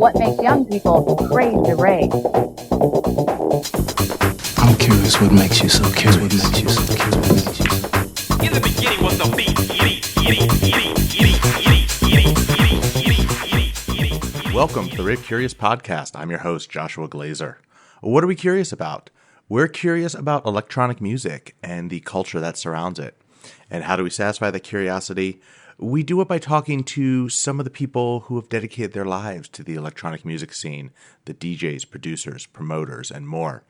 What makes young people crave the rave? I'm curious what makes you so curious. What makes you so curious. In the beginning was the beat. Welcome to the Rave Curious Podcast. I'm your host, Joshua Glazer. What are we curious about? We're curious about electronic music and the culture that surrounds it. And how do we satisfy that curiosity? We do it by talking to some of the people who have dedicated their lives to the electronic music scene, the DJs, producers, promoters, and more.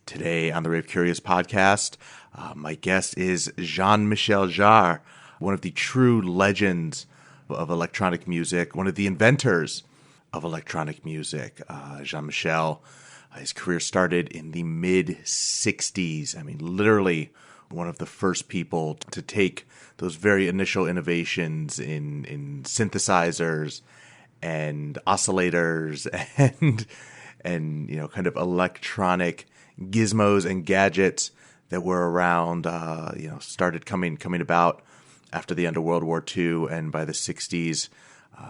Today on the Rave Curious Podcast, my guest is Jean Michel Jarre, one of the true legends of electronic music, one of the inventors of electronic music. Jean Michel, his career started in the mid-'60s. I mean, literally one of the first people to take those very initial innovations in synthesizers and oscillators and you know, kind of electronic gizmos and gadgets that were around, started coming about after the end of World War II, and by the 60s,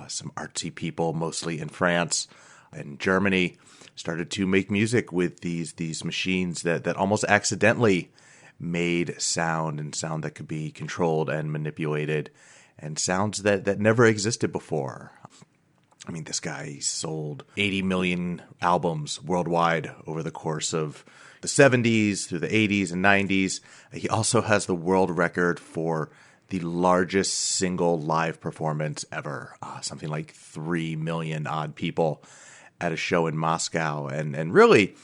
some artsy people, mostly in France and Germany, started to make music with these machines that almost accidentally made sound that could be controlled and manipulated, and sounds that never existed before. I mean, this guy sold 80 million albums worldwide over the course of the 70s through the 80s and 90s. He also has the world record for the largest single live performance ever, something like 3 million odd people at a show in Moscow. And really,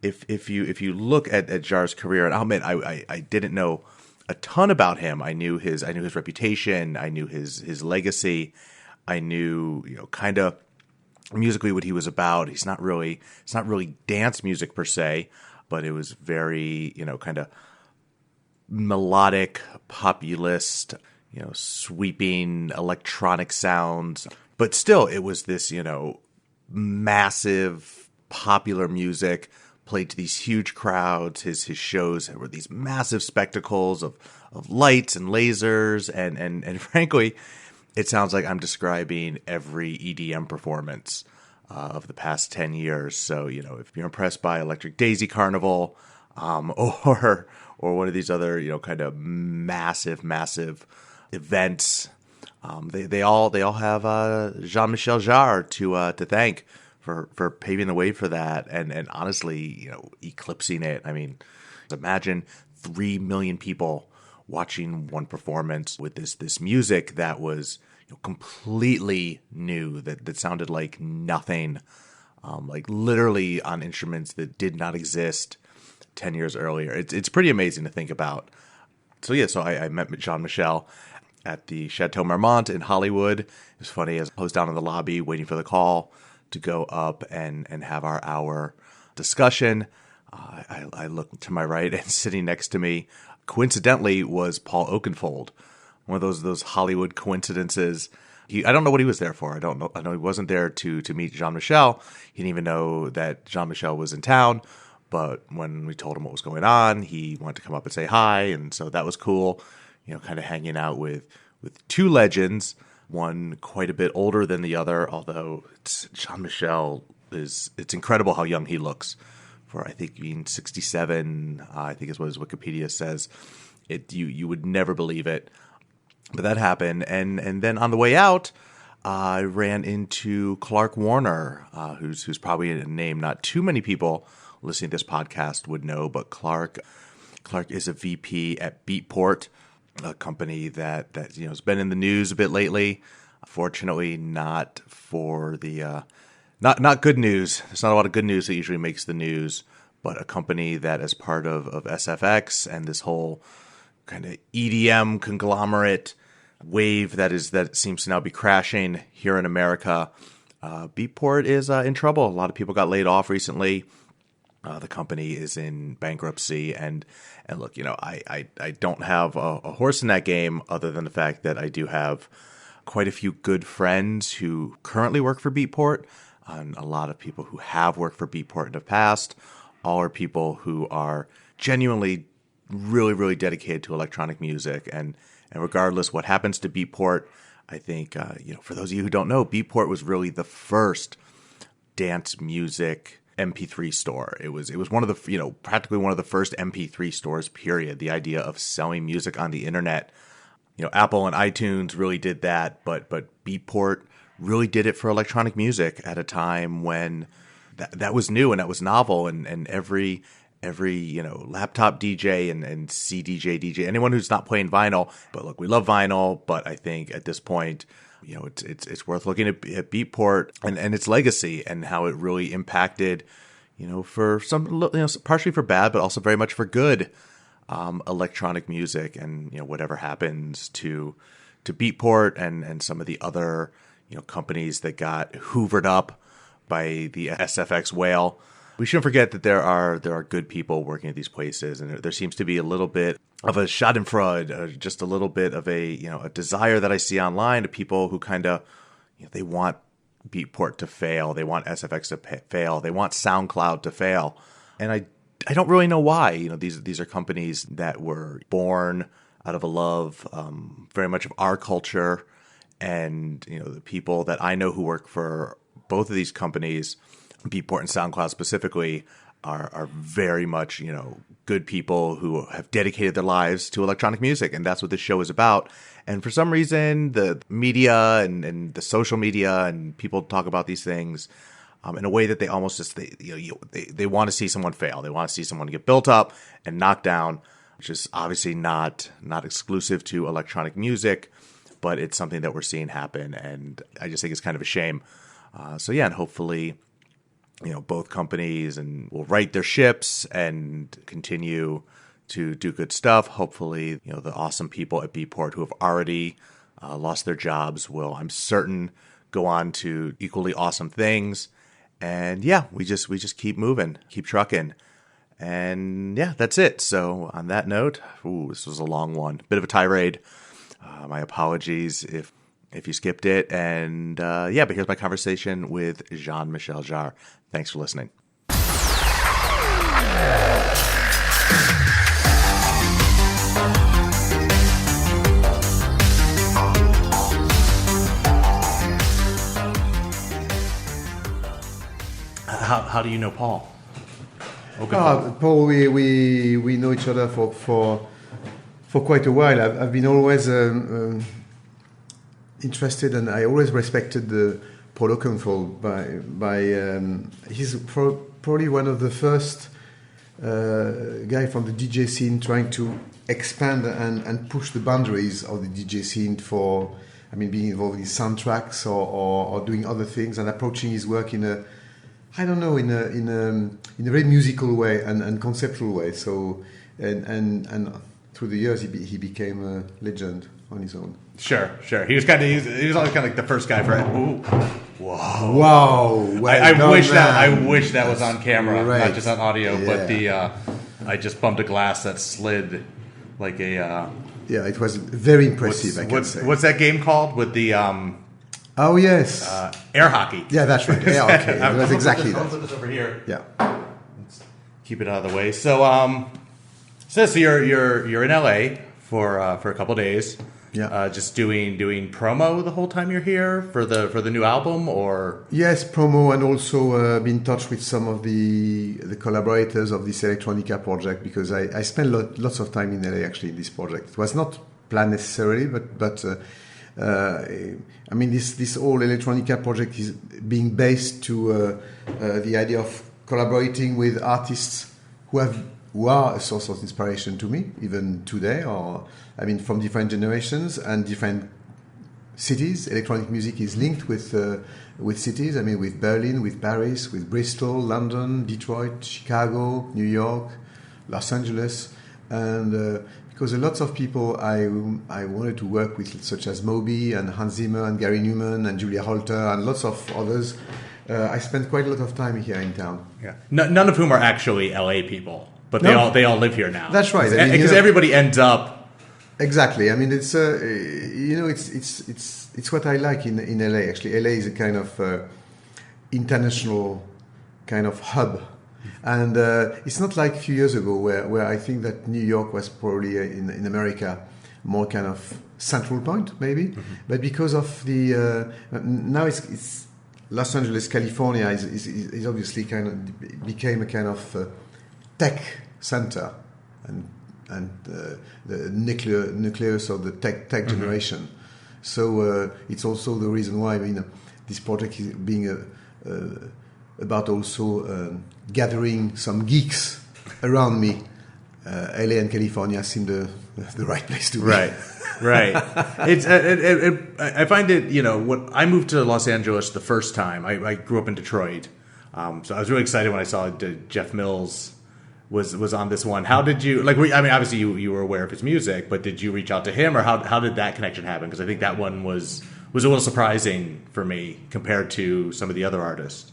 if you look at Jarre's career, and I'll admit I didn't know a ton about him. I knew his reputation, I knew his legacy, I knew, you know, kind of musically what he was about. It's not really dance music per se, but it was very, you know, kind of melodic, populist, you know, sweeping electronic sounds. But still, it was this, you know, massive popular music played to these huge crowds. His shows were these massive spectacles of lights and lasers, and frankly, it sounds like I'm describing every EDM performance of the past 10 years. So, you know, if you're impressed by Electric Daisy Carnival, or one of these other, you know, kind of massive events, they all have Jean Michel Jarre to thank for paving the way for that, and honestly, you know, eclipsing it. I mean, imagine 3 million people watching one performance with this music that was, you know, completely new, that sounded like nothing, like literally on instruments that did not exist 10 years earlier. It's pretty amazing to think about. So yeah, I met Jean Michel at the Chateau Marmont in Hollywood. It was funny, as I was down in the lobby waiting for the call to go up and have our hour discussion. I looked to my right, and sitting next to me, coincidentally, was Paul Oakenfold. One of those Hollywood coincidences. I don't know what he was there for. I know he wasn't there to meet Jean Michel. He didn't even know that Jean Michel was in town. But when we told him what was going on, he wanted to come up and say hi, and so that was cool. You know, kind of hanging out with two legends, one quite a bit older than the other, although Jean Michel it's incredible how young he looks for, I think, being 67, I think is what his Wikipedia says. You would never believe it. But that happened, and then on the way out, I ran into Clark Warner, who's probably a name not too many people listening to this podcast would know, but Clark is a VP at Beatport, a company that you know has been in the news a bit lately. Fortunately, not for the not good news. There's not a lot of good news that usually makes the news, but a company that is part of SFX and this whole kind of EDM conglomerate wave that seems to now be crashing here in America. Beatport is in trouble. A lot of people got laid off recently. The company is in bankruptcy, and look, you know, I don't have a horse in that game, other than the fact that I do have quite a few good friends who currently work for Beatport, and a lot of people who have worked for Beatport in the past. All are people who are genuinely really, really dedicated to electronic music, and regardless what happens to Beatport, I think, you know, for those of you who don't know, Beatport was really the first dance music MP3 store. It was one of the, practically one of the first MP3 stores, period. The idea of selling music on the internet. Apple and iTunes really did that, but Beatport really did it for electronic music at a time when that was new and that was novel, and every laptop DJ and DJ, anyone who's not playing vinyl. But look, we love vinyl, but I think at this point, it's worth looking at Beatport and its legacy and how it really impacted, for some, partially for bad, but also very much for good, electronic music, and whatever happens to Beatport and some of the other companies that got hoovered up by the SFX whale. We shouldn't forget that there are good people working at these places, and there seems to be a little bit of a schadenfreude, just a little bit of a desire that I see online of people who kind of they want Beatport to fail, they want SFX to fail, they want SoundCloud to fail, and I don't really know why. These are companies that were born out of a love, very much of our culture, and the people that I know who work for both of these companies, Beatport and SoundCloud specifically, are very much, good people who have dedicated their lives to electronic music. And that's what this show is about. And for some reason, the media and the social media and people talk about these things in a way that they almost just, they want to see someone fail. They want to see someone get built up and knocked down, which is obviously not exclusive to electronic music, but it's something that we're seeing happen. And I just think it's kind of a shame. And hopefully, both companies will right their ships and continue to do good stuff. Hopefully, the awesome people at Beatport who have already lost their jobs will, I'm certain, go on to equally awesome things. And we just keep moving, keep trucking. And that's it. So on that note, this was a long one, bit of a tirade. My apologies if you skipped it. And but here's my conversation with Jean Michel Jarre. Thanks for listening. How do you know Paul? Paul, we know each other for quite a while. I've been always interested, and I always respected Paul Oakenfold. He's probably one of the first guy from the DJ scene trying to expand and push the boundaries of the DJ scene being involved in soundtracks or doing other things and approaching his work in a very musical way and conceptual way. So and through the years he became a legend on his own. Sure. He was always kind of like the first guy for it. Ooh. Whoa! Wow! I wish that was on camera, right. Not just on audio. Yeah. But I just bumped a glass that slid like a. Yeah, it was very impressive. I can say. What's that game called with the? Oh yes. Air hockey. Yeah, that's right. Air hockey. It was exactly that. I'll put this over here. Yeah. Let's keep it out of the way. So you're in LA for a couple days. Yeah. Just doing promo the whole time you're here for the new album, or? Yes, promo, and also be in touch with some of the collaborators of this Electronica project, because I spent lots of time in LA actually in this project. It was not planned necessarily, but this whole Electronica project is being based to the idea of collaborating with artists who are a source of inspiration to me, even today, from different generations and different cities. Electronic music is linked with cities, with Berlin, with Paris, with Bristol, London, Detroit, Chicago, New York, Los Angeles, and because a lot of people I wanted to work with, such as Moby and Hans Zimmer and Gary Newman and Julia Holter and lots of others, I spent quite a lot of time here in town. Yeah, none of whom are actually LA people. But they all live here now. That's right. Because everybody ends up. Exactly. It's it's what I like in LA. Actually, LA is a kind of international kind of hub, and it's not like a few years ago where I think that New York was probably in America more kind of central point maybe, but because of the now it's Los Angeles, California is obviously became a kind of tech center and the nucleus of the tech generation. So it's also the reason why this project is being about also gathering some geeks around me. LA and California seem the right place to be. Right. It's I find it, when I moved to Los Angeles the first time, I grew up in Detroit. So I was really excited when I saw Jeff Mills was on this one. How did you, obviously you were aware of his music, but did you reach out to him, or how did that connection happen? Because I think that one was a little surprising for me compared to some of the other artists.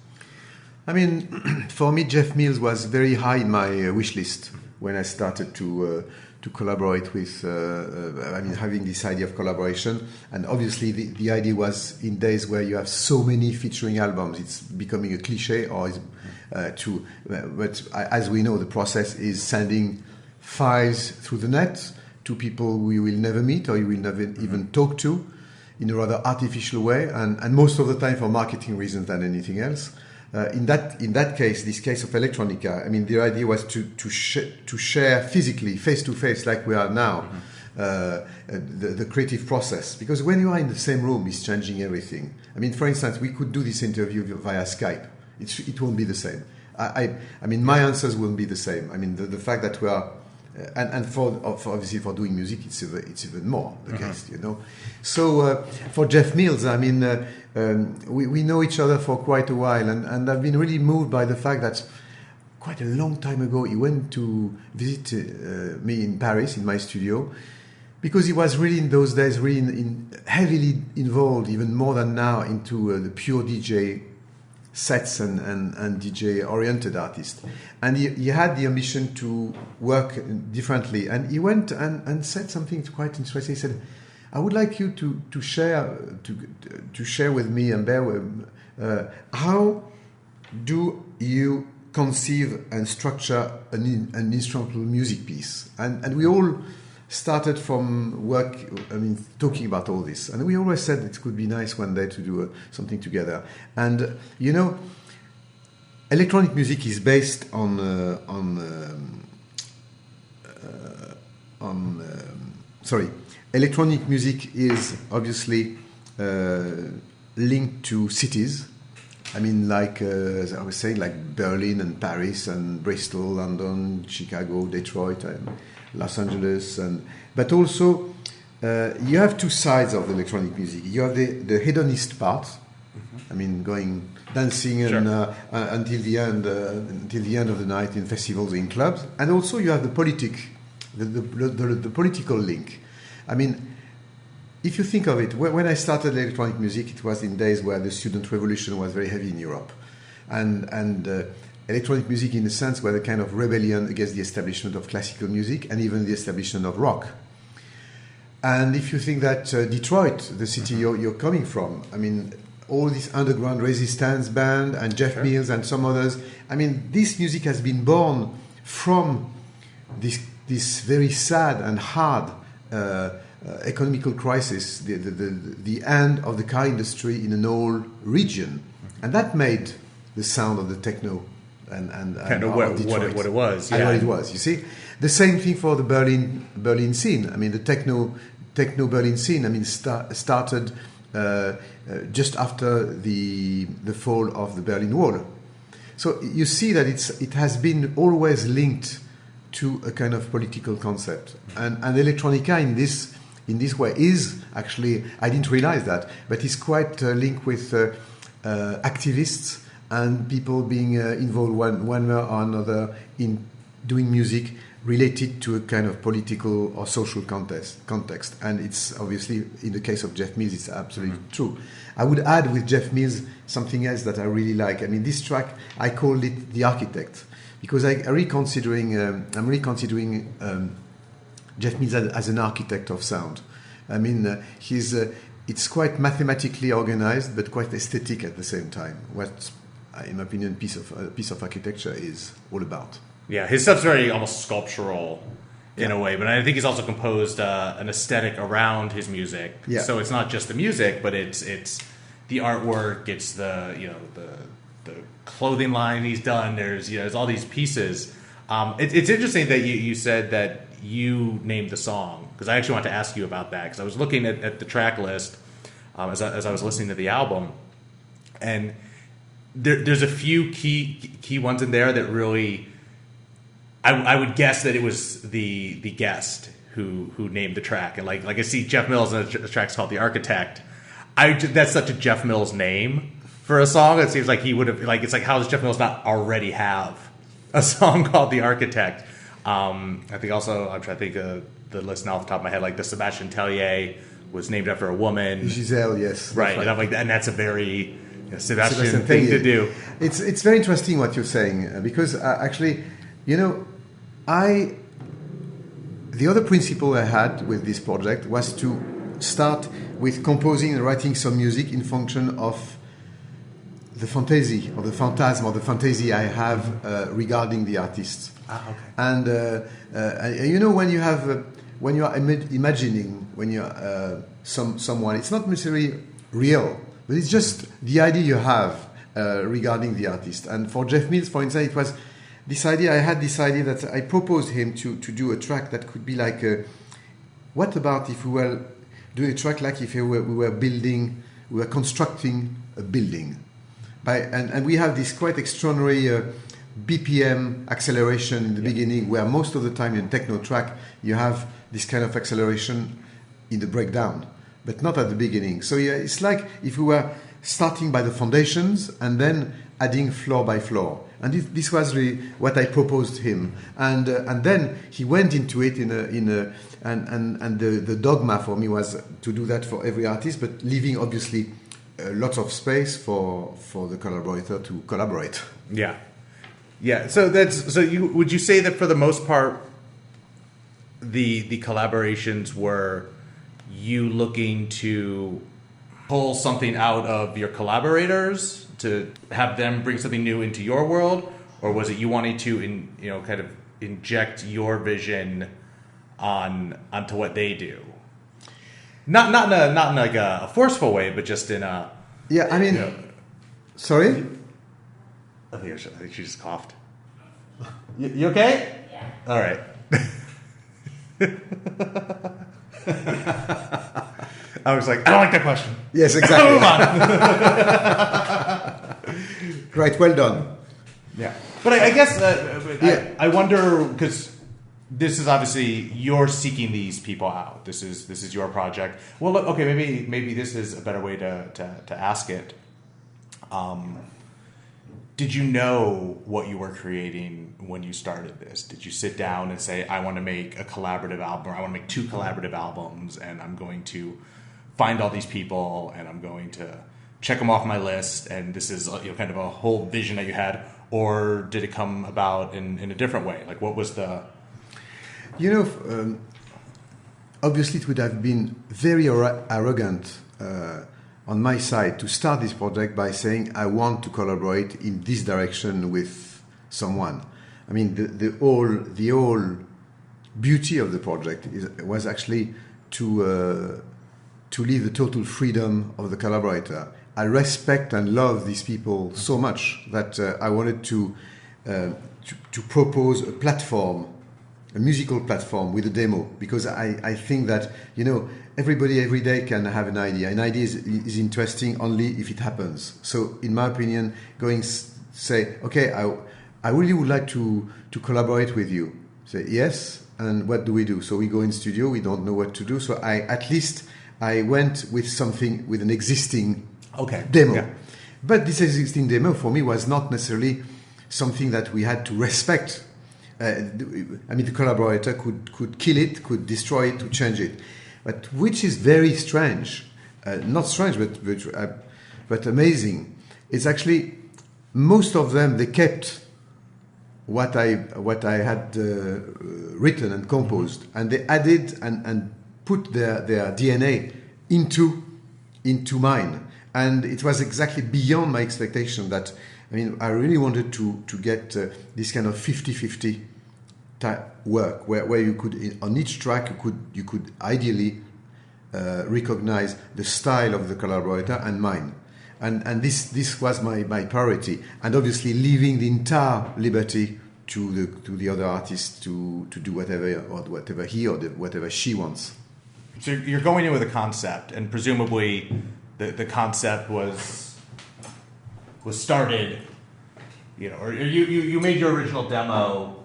For me, Jeff Mills was very high in my wish list when I started to collaborate with, having this idea of collaboration. And obviously the idea was in days where you have so many featuring albums, it's becoming a cliche, but as we know, the process is sending files through the net to people we will never meet or you will never even talk to in a rather artificial way, and most of the time for marketing reasons than anything else. In that case, this case of Electronica, the idea was to share physically, face to face, like we are now, the creative process. Because when you are in the same room, it's changing everything. For instance, we could do this interview via Skype. It won't be the same. My answers won't be the same. The fact that we are, and for obviously for doing music, it's even more the case, So for Jeff Mills, we know each other for quite a while, and I've been really moved by the fact that quite a long time ago he went to visit me in Paris in my studio, because he was really in those days really heavily involved, even more than now, into the pure DJ sets and DJ oriented artist, and he had the ambition to work differently, and he went and said something quite interesting. He said, I would like you to share with me and bear with how do you conceive and structure an instrumental music piece, and we all started from work, talking about all this, and we always said it could be nice one day to do something together. And electronic music is based on electronic music is obviously linked to cities. As I was saying, like Berlin and Paris and Bristol, London, Chicago, Detroit, and Los Angeles, but also you have two sides of electronic music. You have the hedonist part, going dancing and until the end of the night in festivals, in clubs, and also you have the the political link. If you think of it, when I started electronic music, it was in days where the student revolution was very heavy in Europe, and electronic music, in a sense, was a kind of rebellion against the establishment of classical music and even the establishment of rock. And if you think that Detroit, the city you're coming from, all this underground resistance band and Jeff Mills and some others, this music has been born from this very sad and hard economical crisis, the end of the car industry in an whole region, and that made the sound of the techno and kind of what it was, and what it was. You see, the same thing for the Berlin scene. The techno Berlin scene. Started just after the fall of the Berlin Wall. So you see that it has been always linked to a kind of political concept, and electronica in this way is actually, I didn't realize that, but it's quite linked with activists and people being involved one way or another in doing music related to a kind of political or social context. And it's obviously, in the case of Jeff Mills, it's absolutely true. I would add with Jeff Mills something else that I really like. This track, I called it The Architect, because I'm really considering Jeff Mills as an architect of sound. It's quite mathematically organized, but quite aesthetic at the same time. What, in my opinion, a piece of architecture is all about. Yeah, his stuff's very almost sculptural in a way, but I think he's also composed an aesthetic around his music. Yeah. So it's not just the music, but it's the artwork, it's the the clothing line he's done. There's all these pieces. It's interesting that you said that you named the song, because I actually want to ask you about that, because I was looking at the track list as I was listening to the album, and there's a few key ones in there that really I would guess that it was the guest who named the track. And like I see Jeff Mills, and the track's called The Architect. That's such a Jeff Mills name for a song. It seems like he would have, like, it's like, how does Jeff Mills not already have a song called The Architect? I think also, I'm trying to think of the list now off the top of my head, like the Sebastian Tellier was named after a woman. Giselle, yes. Right. And I'm like, and that's a very Sebastian thing to do. It's very interesting what you're saying, because actually, the other principle I had with this project was to start with composing and writing some music in function of the fantasy or the phantasm or the fantasy I have regarding the artist. Okay. And when you are imagining, when you're someone, it's not necessarily real, but it's just the idea you have regarding the artist. And for Jeff Mills, for instance, it was this idea. I had this idea that I proposed him to do a track that could be like, what about if we were doing a track like if we were constructing a building, and we have this quite extraordinary BPM acceleration in the beginning, where most of the time in techno track you have this kind of acceleration in the breakdown, but not at the beginning. So it's like if we were starting by the foundations and then adding floor by floor. And this was really what I proposed him, and then he went into it and the dogma for me was to do that for every artist, but leaving obviously lots of space for the collaborator to collaborate. Yeah. So would you say that for the most part, the collaborations were you looking to pull something out of your collaborators to have them bring something new into your world, or was it you wanting to kind of inject your vision onto what they do? Not in like a forceful way, but just in a Sorry? I think she just coughed. You okay? Yeah. All right. I was like, I don't like that question. Yes, exactly. Move on. Right, well done. Yeah. But I guess I wonder, because this is obviously, you're seeking these people out. This is your project. Well, look, okay, maybe this is a better way to ask it. Did you know what you were creating when you started this? Did you sit down and say, I want to make a collaborative album, or I want to make 2 collaborative albums, and I'm going to find all these people, and I'm going to check them off my list, and this is kind of a whole vision that you had? Or did it come about in a different way? Like, what was the... Obviously it would have been very arrogant on my side to start this project by saying I want to collaborate in this direction with someone. I mean, the whole beauty of the project was actually to leave the total freedom of the collaborator. I respect and love these people so much that I wanted to propose a platform, a musical platform with a demo, because I think that everybody every day can have an idea. An idea is interesting only if it happens. So in my opinion, say, okay, I really would like to collaborate with you. Say yes, and what do we do? So we go in studio, we don't know what to do. So I went with something, with an existing demo. Yeah. But this existing demo for me was not necessarily something that we had to respect. The collaborator could kill it, could destroy it, to change it. But which is very strange. Not strange, but amazing. It's actually, most of them, they kept what I had written and composed, and they added and put their DNA into mine. And it was exactly beyond my expectation. That, I really wanted to get this kind of 50-50 type work, where you could, on each track, you could ideally recognize the style of the collaborator and mine. and this was my priority, and obviously leaving the entire liberty to the other artist to do whatever he or whatever she wants. So you're going in with a concept, and presumably the concept was started, or you made your original demo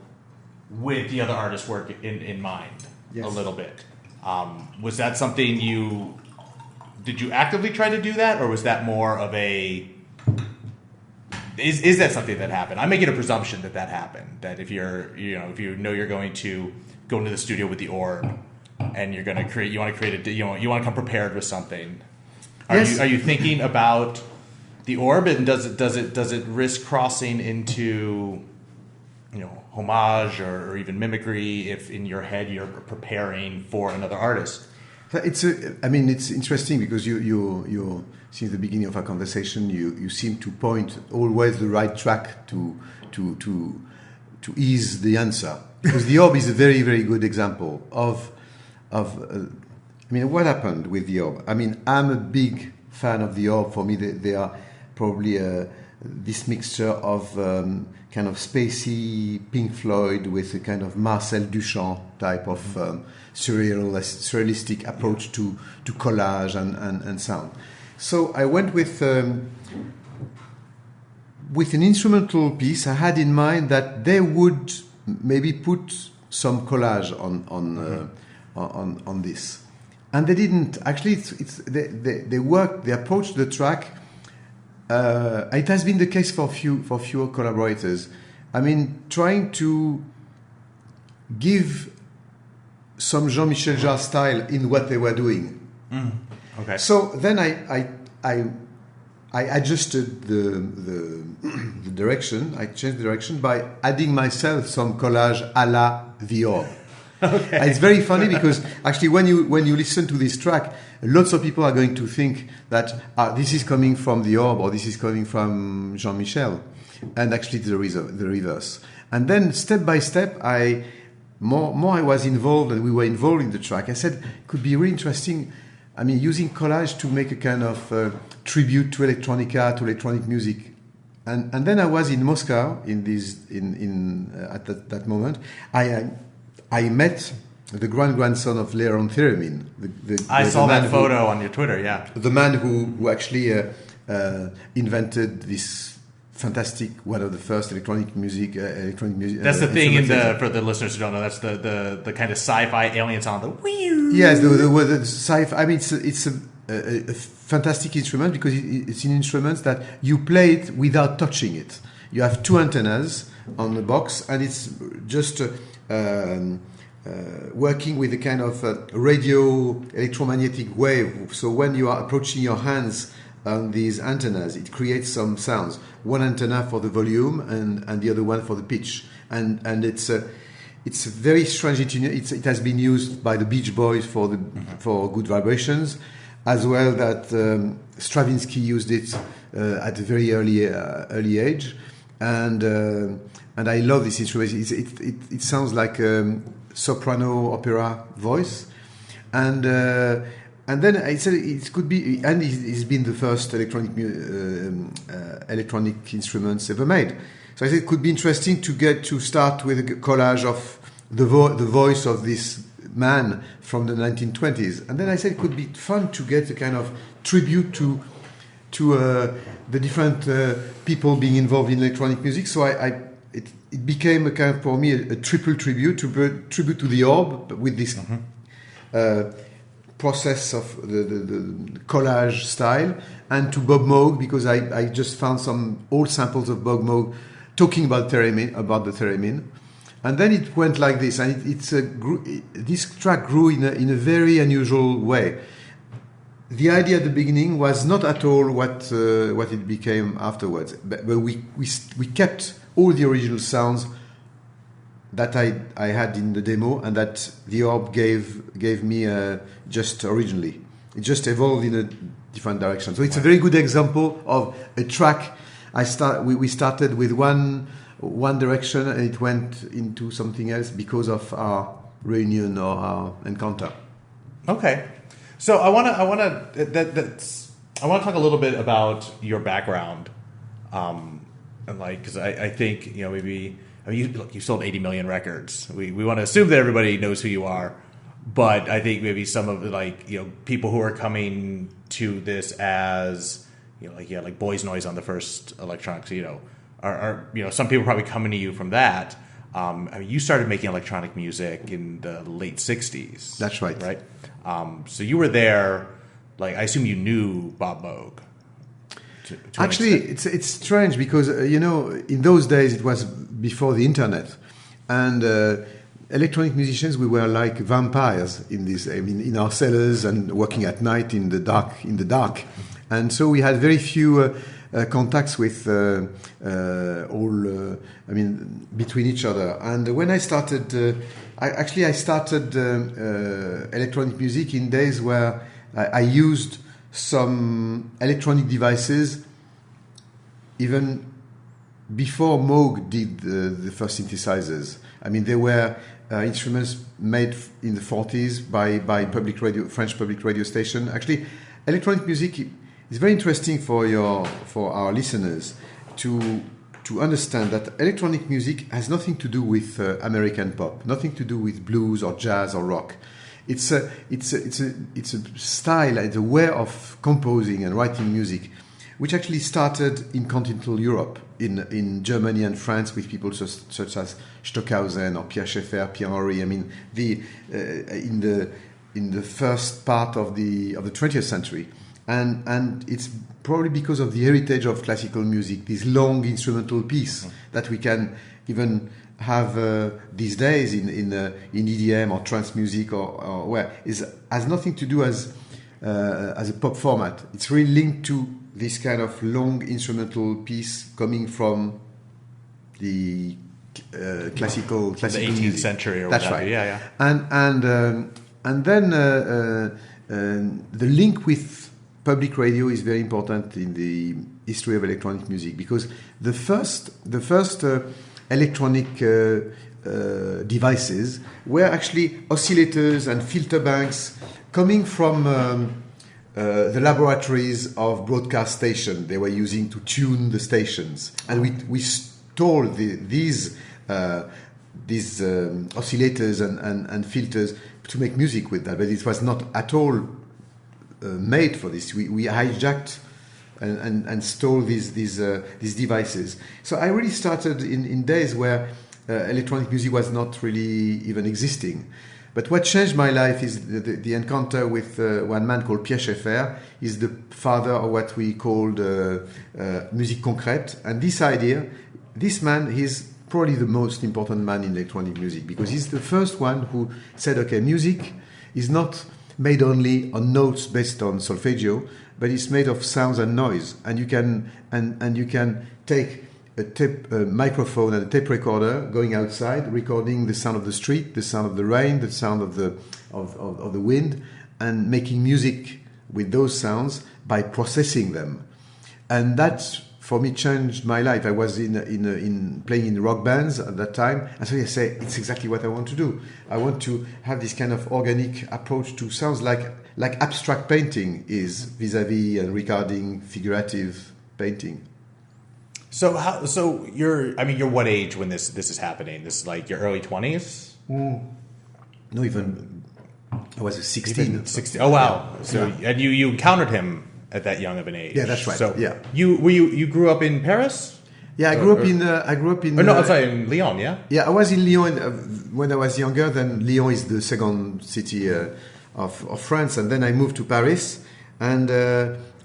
with the other artist's work in mind. Yes. A little bit. Was that something did you actively try to do that, or was that more of a? Is that something that happened? I'm making a presumption that happened. That if you're going to go into the studio with the orb, and you want to create you want to come prepared with something. Are you thinking about the orb, and does it risk crossing into, homage or even mimicry if in your head you're preparing for another artist? It's interesting because you since the beginning of our conversation you seem to point always the right track to ease the answer, because the orb is a very, very good example of what happened with the orb. I'm a big fan of the orb. For me, they are probably this mixture of kind of spacey Pink Floyd with a kind of Marcel Duchamp type of surrealistic approach to collage and sound. So I went with an instrumental piece. I had in mind that they would maybe put some collage on this, and they didn't. Actually, they approached the track. It has been the case for fewer collaborators. Trying to give some Jean Michel Jarre style in what they were doing. Okay. So then I adjusted the direction. I changed the direction by adding myself some collage a la the orb. Okay. And it's very funny because actually when you listen to this track, lots of people are going to think that this is coming from the orb or this is coming from Jean Michel, and actually the reverse. And then step by step, more I was involved and we were involved in the track. I said it could be really interesting. Using collage to make a kind of tribute to electronica, to electronic music. And then I was in Moscow at that moment. I met the grandson of Leon Theremin. I saw that photo on your Twitter, yeah. The man who actually invented this fantastic, one of the first electronic music. That's the thing for the listeners who don't know. That's the kind of sci-fi alien sound. Yes, the sci-fi. It's a fantastic instrument because it's an instrument that you play it without touching it. You have two antennas on the box, and it's just working with a kind of radio electromagnetic wave. So when you are approaching your hands on these antennas, it creates some sounds. One antenna for the volume and the other one for the pitch. And it's a very strange. It has been used by the Beach Boys for good vibrations, as well that Stravinsky used it at a very early age. And I love this instrument. It sounds like soprano opera voice, and then I said it could be, and it's been the first electronic instruments ever made. So I said it could be interesting to start with a collage of the voice of this man from the 1920s, and then I said it could be fun to get a kind of tribute to the different people being involved in electronic music. So it became a kind of, for me, a triple tribute to the orb with this process of the collage style, and to Bob Moog, because I just found some old samples of Bob Moog talking about the theremin, and then it went like this, and this track grew in a very unusual way. The idea at the beginning was not at all what it became afterwards, but we kept all the original sounds that I had in the demo and that the orb gave me just originally. It just evolved in a different direction. So it's a very good example of a track. We started with one direction and it went into something else because of our reunion or our encounter. Okay. So I want to. I want to talk a little bit about your background, and like because I think maybe you sold 80 million records. We want to assume that everybody knows who you are, but I think maybe some of people who are coming to this as like Boys Noise on the first electronics, are some people probably coming to you from that. You started making electronic music in the late 60s. That's right. Right? So you were there, like, I assume you knew Bob Moog. To Actually, it's strange because, in those days it was before the internet. And electronic musicians, we were like vampires in our cellars and working at night in the dark. And so we had very few contacts with between each other. And when I started, I started electronic music in days where I used some electronic devices even before Moog did the first synthesizers. I mean, they were instruments made in the 40s by French public radio station. Actually, electronic music is very interesting for our listeners to understand that electronic music has nothing to do with American pop, nothing to do with blues or jazz or rock. It's a style, it's a way of composing and writing music, which actually started in continental Europe, in Germany and France, with people such as Stockhausen or Pierre Schaeffer, Pierre Henry. I mean, in the first part of the 20th century, and it's probably because of the heritage of classical music, this long instrumental piece that we can even have these days in EDM or trance music or where has nothing to do as a pop format. It's really linked to this kind of long instrumental piece coming from the classical the 18th music. century or That's whatever. right. Yeah. And then the link with public radio is very important in the history of electronic music, because the first electronic devices were actually oscillators and filter banks coming from the laboratories of broadcast stations they were using to tune the stations. And we stole these oscillators and filters to make music with that, but it was not at all made for this. We hijacked and stole these devices. So I really started in days where electronic music was not really even existing. But what changed my life is the encounter with one man called Pierre Schaeffer. He's the father of what we called musique concrète. And this idea, this man, he's probably the most important man in electronic music, because he's the first one who said, okay, music is not made only on notes based on solfeggio, but it's made of sounds and noise. And you can take a microphone and a tape recorder, going outside, recording the sound of the street, the sound of the rain, the sound of the wind, and making music with those sounds by processing them. And that, for me, changed my life. I was in playing in rock bands at that time, and so I say it's exactly what I want to do. I want to have this kind of organic approach to sounds like abstract painting is vis-a-vis and recording figurative painting. So you're what age when this is happening? This is like your early 20s? No, even I was 16. 16. Oh wow! So and you encountered him at that young of an age. Yeah, that's right. So yeah, you grew up in Paris? Yeah, I grew up in. I'm sorry, in Lyon. Yeah. Yeah, I was in Lyon when I was younger. Then Lyon is the second city of France, and then I moved to Paris, and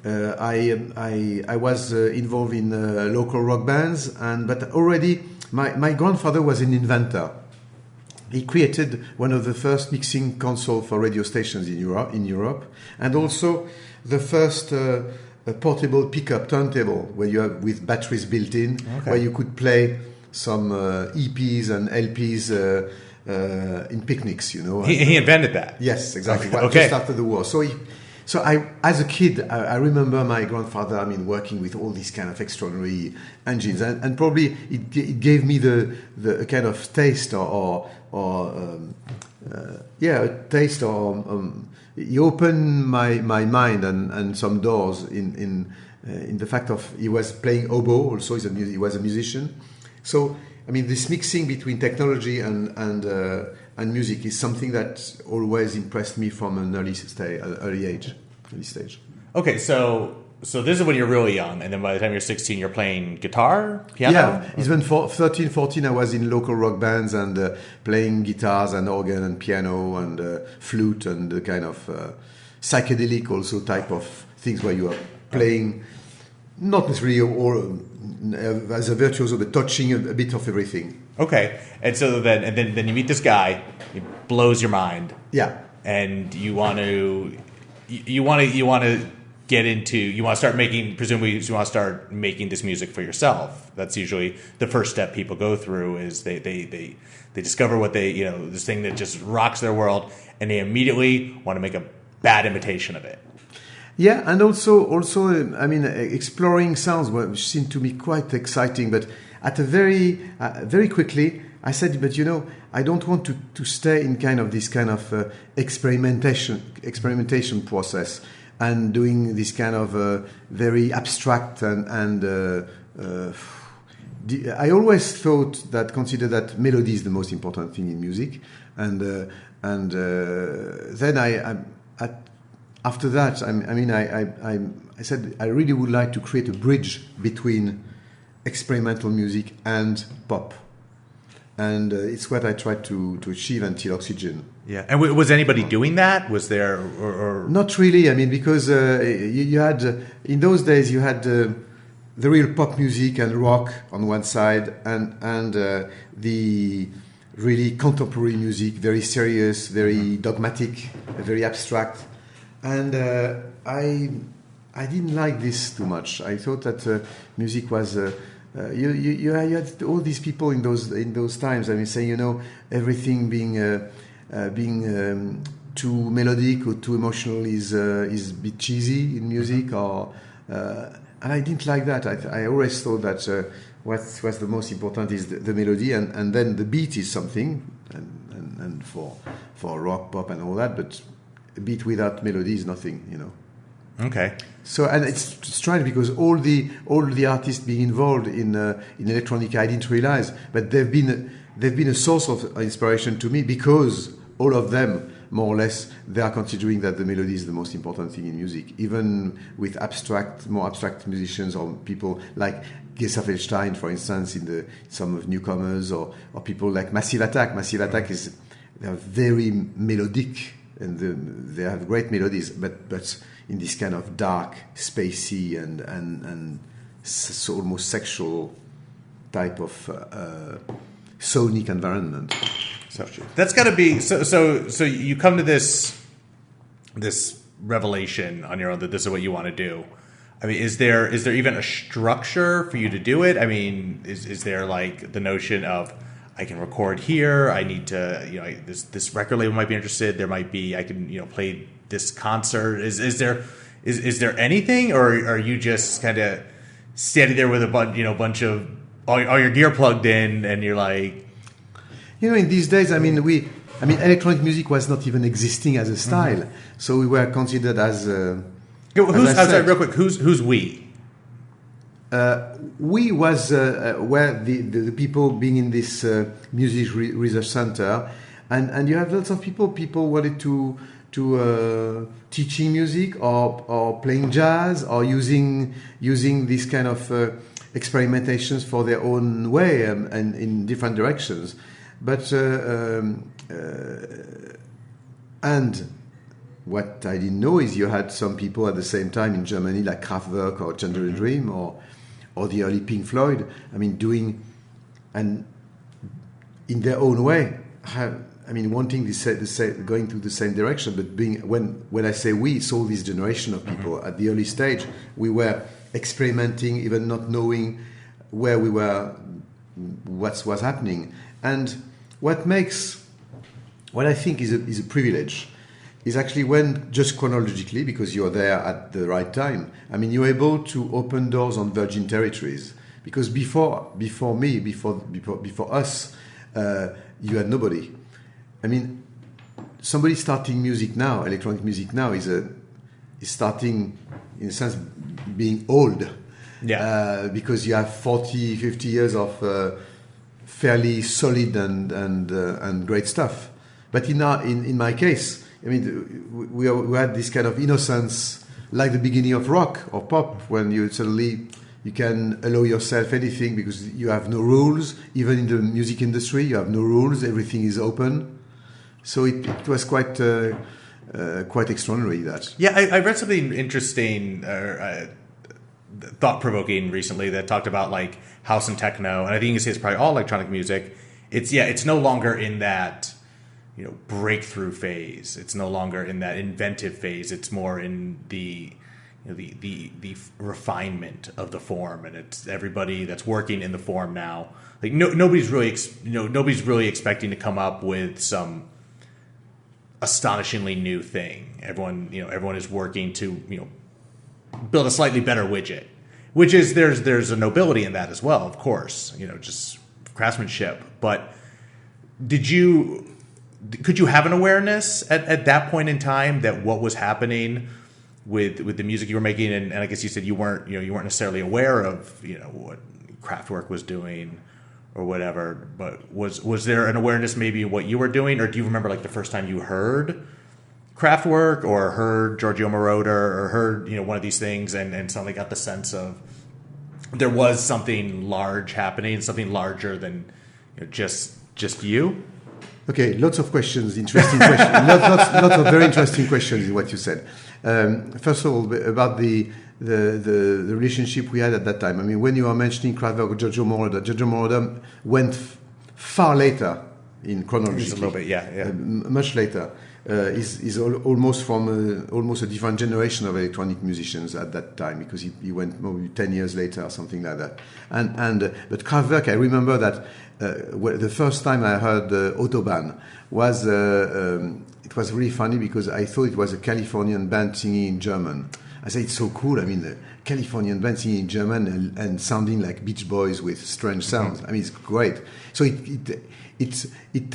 I was involved in local rock bands, but already my grandfather was an inventor. He created one of the first mixing console for radio stations in Europe, and also the first portable pickup turntable where you have with batteries built in, where you could play some EPs and LPs in picnics. He invented that. Yes, exactly. Okay. Just after the war. So I, as a kid, I remember my grandfather, working with all these kind of extraordinary engines, and probably it gave me the kind of taste or he opened my mind and some doors in the fact of he was playing oboe also. He was a musician. So I mean, this mixing between technology and music is something that always impressed me from an early stage. Okay, so this is when you're really young, and then by the time you're 16, you're playing guitar, piano? Yeah, even 13, 14, I was in local rock bands and playing guitars and organ and piano and flute and the kind of psychedelic also type of things where you are playing, not necessarily all as a virtuoso, but touching a bit of everything. Okay, and so then you meet this guy, he blows your mind. Yeah, and you want to get into, you want to start making, presumably you want to start making this music for yourself. That's usually the first step people go through, is they discover what they, this thing that just rocks their world, and they immediately want to make a bad imitation of it. Yeah, and also, I mean, exploring sounds, which seemed to me quite exciting. But at a very quickly, I said, but I don't want to stay in this kind of experimentation process and doing this kind of very abstract and I always considered that melody is the most important thing in music, and then after that, I said I really would like to create a bridge between experimental music and pop, and it's what I tried to achieve until Oxygen. Yeah, and was anybody doing that? Was there or not really? I mean, because you had in those days you had the real pop music and rock on one side, and the really contemporary music, very serious, very dogmatic, very abstract. And I didn't like this too much. I thought that music was you had all these people in those times. I mean, saying everything being too melodic or too emotional is a bit cheesy in music, or and I didn't like that. I always thought that what's the most important is the melody, and then the beat is something, and for rock, pop, and all that, but a beat without melody is nothing, Okay. So, and it's strange because all the artists being involved in Electronica, I didn't realize, but they've been a source of inspiration to me, because all of them, more or less, they are considering that the melody is the most important thing in music, even with more abstract musicians or people like Gustav Stein, for instance, in some of newcomers, or people like Massive Attack. Massive Attack they are very melodic. And they have great melodies, but in this kind of dark, spacey, and so almost sexual type of sonic environment. So that's got to be so. You come to this revelation on your own that this is what you want to do. I mean, is there even a structure for you to do it? I mean, is there like the notion of, I can record here, I need to, this record label might be interested, there might be, I can, play this concert. Is there anything, or are you just kind of standing there with a bunch of all your gear plugged in, and you're like, in these days, electronic music was not even existing as a style, so we were considered as. Real quick, who's we? We was where the people being in this music research center, and you have lots of people wanted to teaching music or playing jazz or using this kind of experimentations for their own way and in different directions, but and what I didn't know is you had some people at the same time in Germany like Kraftwerk or Gender Dream or the early Pink Floyd, doing, and in their own way, wanting going to the same direction, but being, when I say we, it's all this generation of people at the early stage, we were experimenting, even not knowing where we were, what was happening. And what I think is a privilege is actually when, just chronologically, because you're there at the right time, you're able to open doors on virgin territories. Because before us, you had nobody. somebody starting music now, electronic music now, is starting, in a sense, being old. Yeah. Because you have 40, 50 years of fairly solid and great stuff. But in my case, I mean, we had this kind of innocence, like the beginning of rock or pop, when you suddenly you can allow yourself anything because you have no rules. Even in the music industry, you have no rules. Everything is open. So it was quite extraordinary. That. Yeah, I read something interesting, thought-provoking recently that talked about like house and techno, and I think it's probably all electronic music. It's no longer in that breakthrough phase. It's no longer in that inventive phase. It's more in the refinement of the form, and it's everybody that's working in the form now. Like nobody's really expecting to come up with some astonishingly new thing. Everyone is working to build a slightly better widget, which is there's a nobility in that as well, of course. Just craftsmanship. But could you have an awareness at that point in time that what was happening with the music you were making, and I guess you said you weren't necessarily aware of what Kraftwerk was doing or whatever, but was there an awareness maybe of what you were doing, or do you remember like the first time you heard Kraftwerk or heard Giorgio Moroder or heard one of these things and suddenly got the sense of there was something large happening, something larger than just you? Okay, lots of questions, interesting questions, lots of very interesting questions in what you said. First of all, about the relationship we had at that time. I mean, when you are mentioning Kraftwerk or Giorgio Moroder went far later in chronology. Just a little bit, yeah. Much later. Is almost from almost a different generation of electronic musicians at that time, because he went maybe 10 years later or something like that. But Kraftwerk, I remember that the first time I heard Autobahn was it was really funny because I thought it was a Californian band singing in German. I said, it's so cool. I mean, the Californian band singing in German and sounding like Beach Boys with strange sounds. I mean, it's great. So it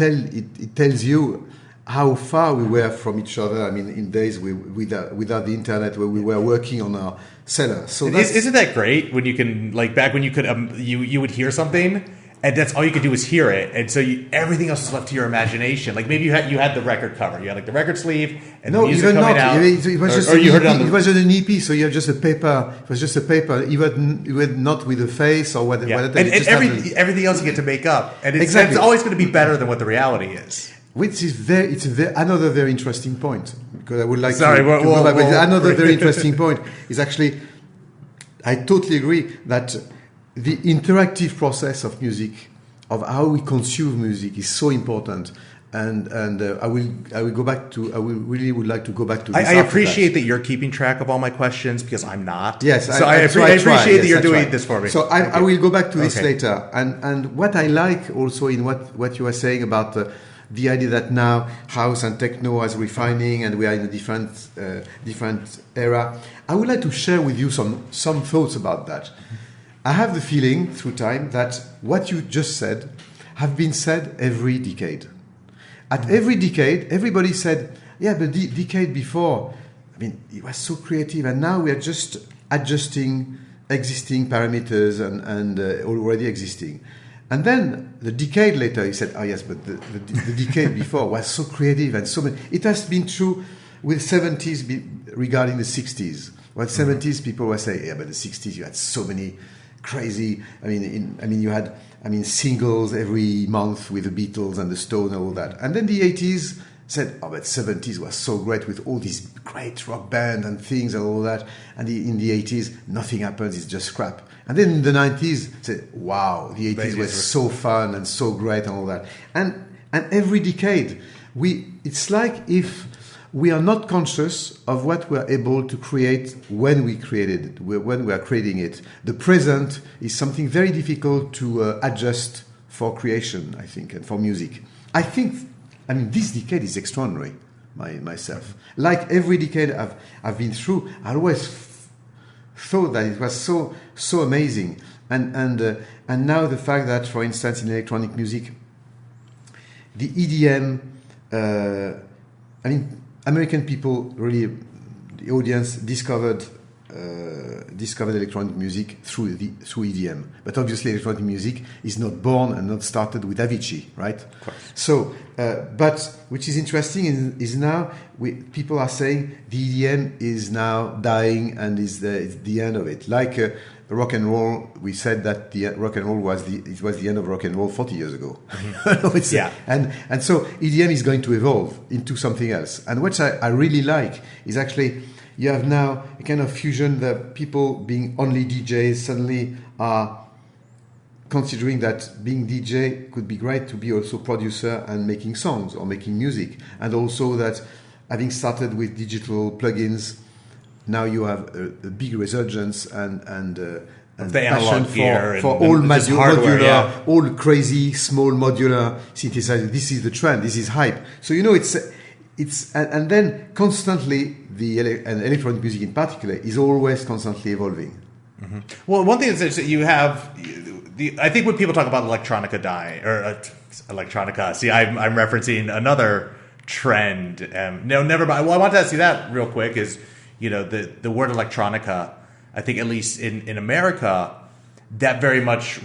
tells you how far we were from each other. I mean, in days without the internet, where we were working on our cellar. So isn't that great when you can, like, back when you could you would hear something and that's all you could do was hear it, and so everything else is left to your imagination. Like maybe you had the record cover, you had like the record sleeve and the music coming out. It was just you heard it on it was just an EP, so you have just a paper. It was just a paper, even not with a face or whatever. Yeah. And everything else you get to make up, and it's always going to be better than what the reality is. Which is another very interesting point, because I would like to go back. Another very interesting point is actually, I totally agree that the interactive process of music, of how we consume music, is so important. And I really would like to go back to this. I appreciate that you're keeping track of all my questions, because I'm not. Yes, so I appreciate that you're doing this for me. So I will go back to this later. And what I like also in what you were saying about the idea that now house and techno is refining and we are in a different era, I would like to share with you some thoughts about that. I have the feeling through time that what you just said have been said every decade. At every decade, everybody said, yeah, but the decade before, I mean, it was so creative, and now we are just adjusting existing parameters and already existing. And then the decade later, he said, oh yes, but the decade before was so creative and so many. It has been true with 70s regarding the 60s. Well, 70s people were saying, yeah, but the 60s you had so many crazy. You had singles every month with the Beatles and the Stones and all that. And then the 80s said, oh, but 70s was so great with all these great rock bands and things and all that. And in the 80s, nothing happens, it's just crap. And then in the 90s, said, wow, the 80s was so fun and so great and all that. And every decade, it's like if we are not conscious of what we are able to create when we created it, when we are creating it. The present is something very difficult to adjust for creation, I think, and for music. This decade is extraordinary, myself. Like every decade I've been through, I always thought that it was so amazing. And now the fact that, for instance, in electronic music, the EDM I mean, American people really, the audience discovered electronic music through EDM. But obviously, electronic music is not born and not started with Avicii, right? Of course. So, but which is interesting is now people are saying the EDM is now dying and is the end of it. Like rock and roll, we said that the rock and roll was the end of rock and roll 40 years ago. And so EDM is going to evolve into something else. And what I really like is actually, you have now a kind of fusion that people being only DJs suddenly are considering that being DJ could be great to be also producer and making songs or making music. And also that having started with digital plugins, now you have a big resurgence and the passion analog gear for and all hardware, modular, all crazy small modular synthesizer. This is the trend. This is hype. So it's and then constantly and electronic music in particular is always constantly evolving. Mm-hmm. Well, one thing is that you have I think when people talk about electronica electronica, see, I'm referencing another trend. No, never mind. Well, I want to ask you that real quick. Is the word electronica? I think at least in America, that very much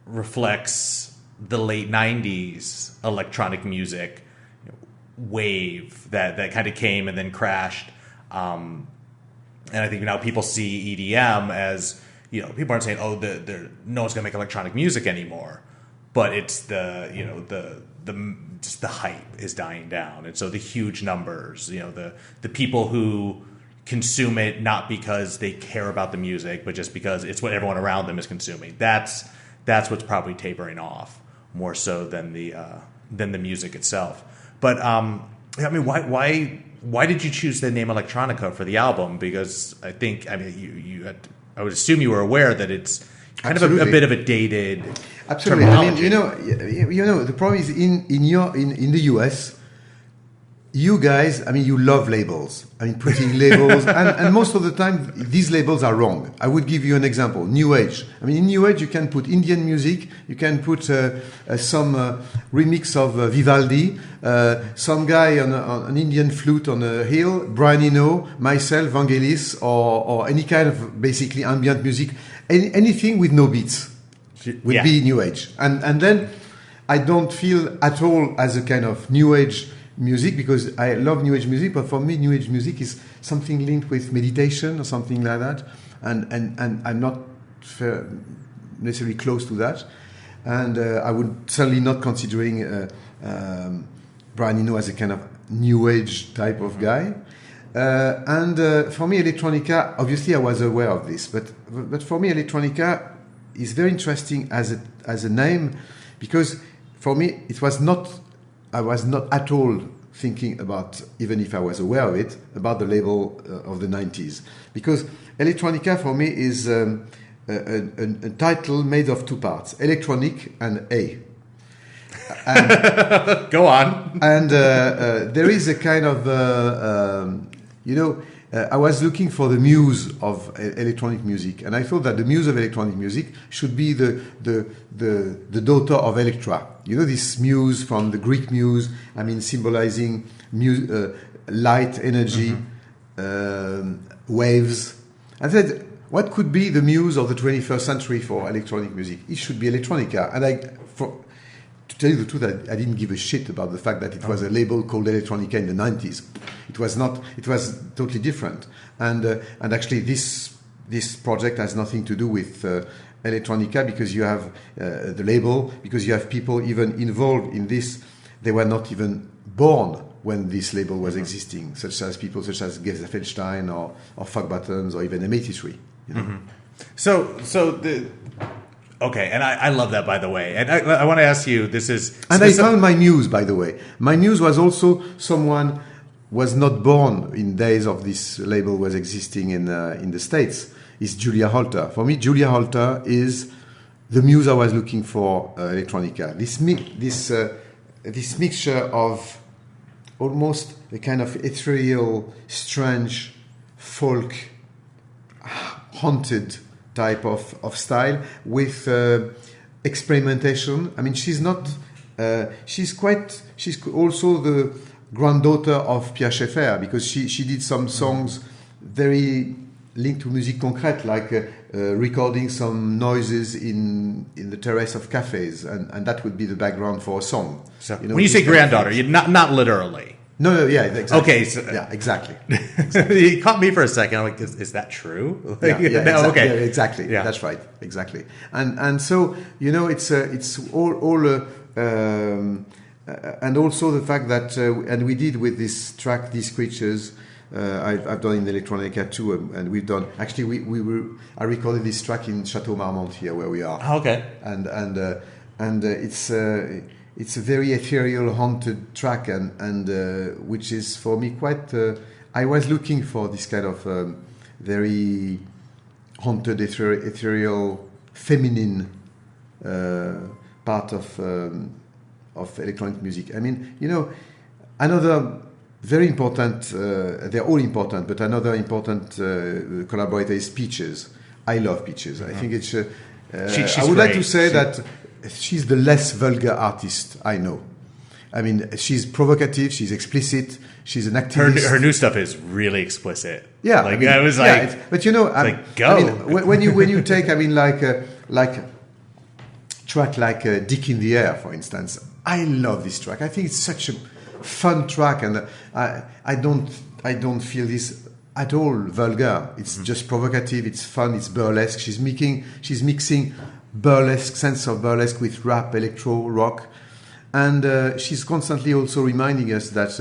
reflects the late '90s electronic music wave that kind of came and then crashed. And I think now people see EDM as, people aren't saying, no one's going to make electronic music anymore, but it's just the hype is dying down. And so the huge numbers, the people who consume it, not because they care about the music, but just because it's what everyone around them is consuming. That's what's probably tapering off more so than the music itself. But I mean, why did you choose the name Electronica for the album? Because I would assume you were aware that it's kind of a bit of a dated terminology. I mean, the problem is in the US, you guys, I mean, you love labels. I mean, putting labels, and most of the time, these labels are wrong. I would give you an example. New Age. I mean, in New Age, you can put Indian music, you can put some remix of Vivaldi, some guy on an Indian flute on a hill, Brian Eno, myself, Vangelis, or any kind of basically ambient music, anything with no beats would be New Age. And then I don't feel at all as a kind of New Age music, because I love New Age music, but for me, New Age music is something linked with meditation or something like that, and I'm not necessarily close to that, and I would certainly not considering Brian Eno as a kind of New Age type of guy, and for me, Electronica, obviously I was aware of this, but for me, Electronica is very interesting as a name, because for me, I was not at all thinking about, even if I was aware of it, about the label of the 90s. Because Electronica for me is a title made of two parts, electronic and A. And, go on. And there is a kind of, I was looking for the muse of electronic music, and I thought that the muse of electronic music should be the daughter of Electra. This muse from the Greek muse, I mean, symbolizing light, energy, waves. I said, what could be the muse of the 21st century for electronic music? It should be electronica. And to tell you the truth, I didn't give a shit about the fact that it was a label called Electronica in the 90s. It was not. It was totally different. And actually, this project has nothing to do with Electronica, because you have the label, because you have people even involved in this. They were not even born when this label was existing, such as people such as Geza Feldstein or Fuck Buttons or even M83. Okay, and I love that, by the way. And I want to ask you, I found my muse, by the way. My muse was also someone was not born in days of this label was existing in the States. Is Julia Holter. For me, Julia Holter is the muse I was looking for Electronica. This mixture of almost a kind of ethereal, strange, folk, haunted type of style with experimentation. I mean, she's not. She's also granddaughter of Pierre Schaeffer, because she did some songs very linked to musique concrète, like recording some noises in the terrace of cafes, and that would be the background for a song. So when you say granddaughter, you're not literally. No, yeah, exactly. Okay, so, yeah, exactly. You caught me for a second. I'm like, is that true? Like, yeah, okay, yeah, exactly. Yeah. That's right, exactly. And so it's all and also the fact that and we did with this track, These Creatures. I've done in Electronica too, and we've done. Actually, I recorded this track in Chateau Marmont here, where we are. Oh, okay. And it's a very ethereal, haunted track, and which is for me quite. I was looking for this kind of very haunted, ethereal, feminine part of electronic music. I mean, another very important. They're all important, but another important collaborator is Peaches. I love Peaches. I think it's. She's I would great. like to say that she's the less vulgar artist I know. I mean, she's provocative, she's explicit, she's an activist. Her new stuff is really explicit. Yeah, like I mean, I was like, yeah, but go. I mean, when you take, I mean, like track like "Dick in the Air," for instance. I love this track. I think it's such a fun track, and I don't feel this at all vulgar. It's just provocative. It's fun. It's burlesque. She's mixing burlesque, sense of burlesque with rap, electro, rock, and she's constantly also reminding us that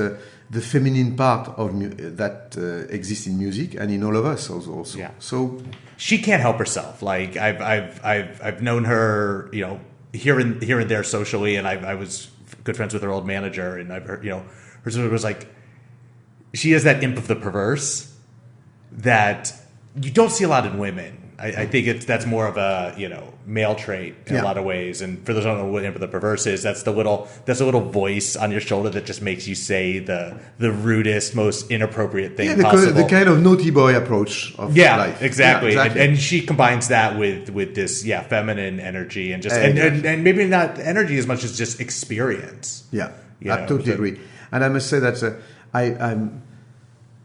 the feminine part of that exists in music and in all of us also. Yeah. So she can't help herself. Like I've known her, here and there socially, and I was good friends with her old manager, and I've heard, her sort of was like, she has that imp of the perverse that you don't see a lot in women. I think that's more of a male trait in a lot of ways. And for those who don't know what imp of the perverse is, that's the little voice on your shoulder that just makes you say the rudest, most inappropriate thing possible. The kind of naughty boy approach of life. Exactly. Yeah, exactly. And she combines that with this feminine energy and just and maybe not energy as much as just experience. Yeah, I totally agree. And I must say that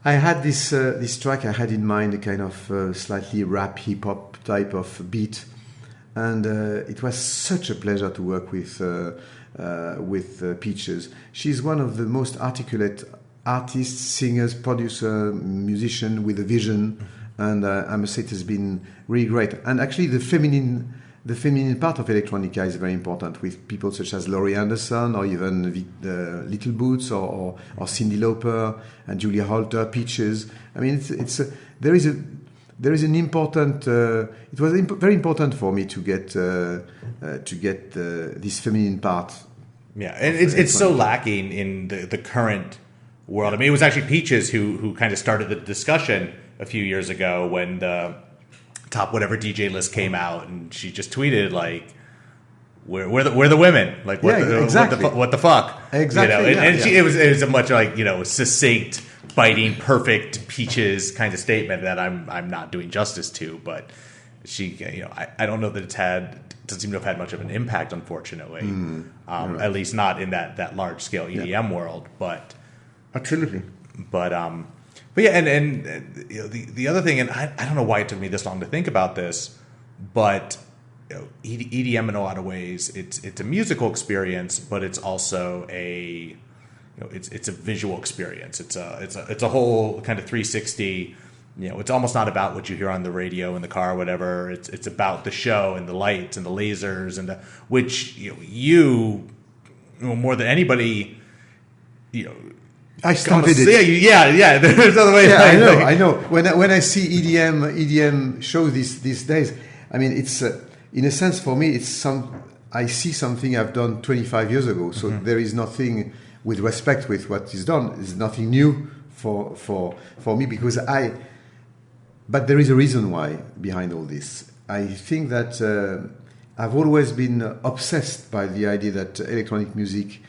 I had this track I had in mind, a kind of slightly rap hip hop type of beat, and it was such a pleasure to work with Peaches. She's one of the most articulate artists, singers, producer, musician with a vision, and I must say it has been really great. And actually, the feminine part of Electronica is very important, with people such as Laurie Anderson, or even Little Boots, or Cyndi Lauper and Julia Holter, Peaches. I mean, there is an important. It was very important for me to get this feminine part. Yeah, and it's so lacking in the current world. I mean, it was actually Peaches who kind of started the discussion a few years ago when the top whatever DJ list came out, and she just tweeted like, "We're the women." Like, what the fuck? Exactly. It was a much like succinct, biting, perfect Peaches kind of statement that I'm not doing justice to. But she, I don't know that doesn't seem to have had much of an impact, unfortunately. At least not in that large scale EDM world. But absolutely. But yeah, and the other thing, and I don't know why it took me this long to think about this, but EDM in a lot of ways, it's a musical experience, but it's also it's a visual experience. It's a whole kind of 360. It's almost not about what you hear on the radio in the car or whatever. It's about the show and the lights and the lasers and which you more than anybody I started it. Yeah. There's other ways. Yeah, I know. When I see EDM shows these days, I mean, it's in a sense for me, I see something I've done 25 years ago. So there is nothing, with respect with what is done, is nothing new for me, because but there is a reason why behind all this. I think that I've always been obsessed by the idea that electronic music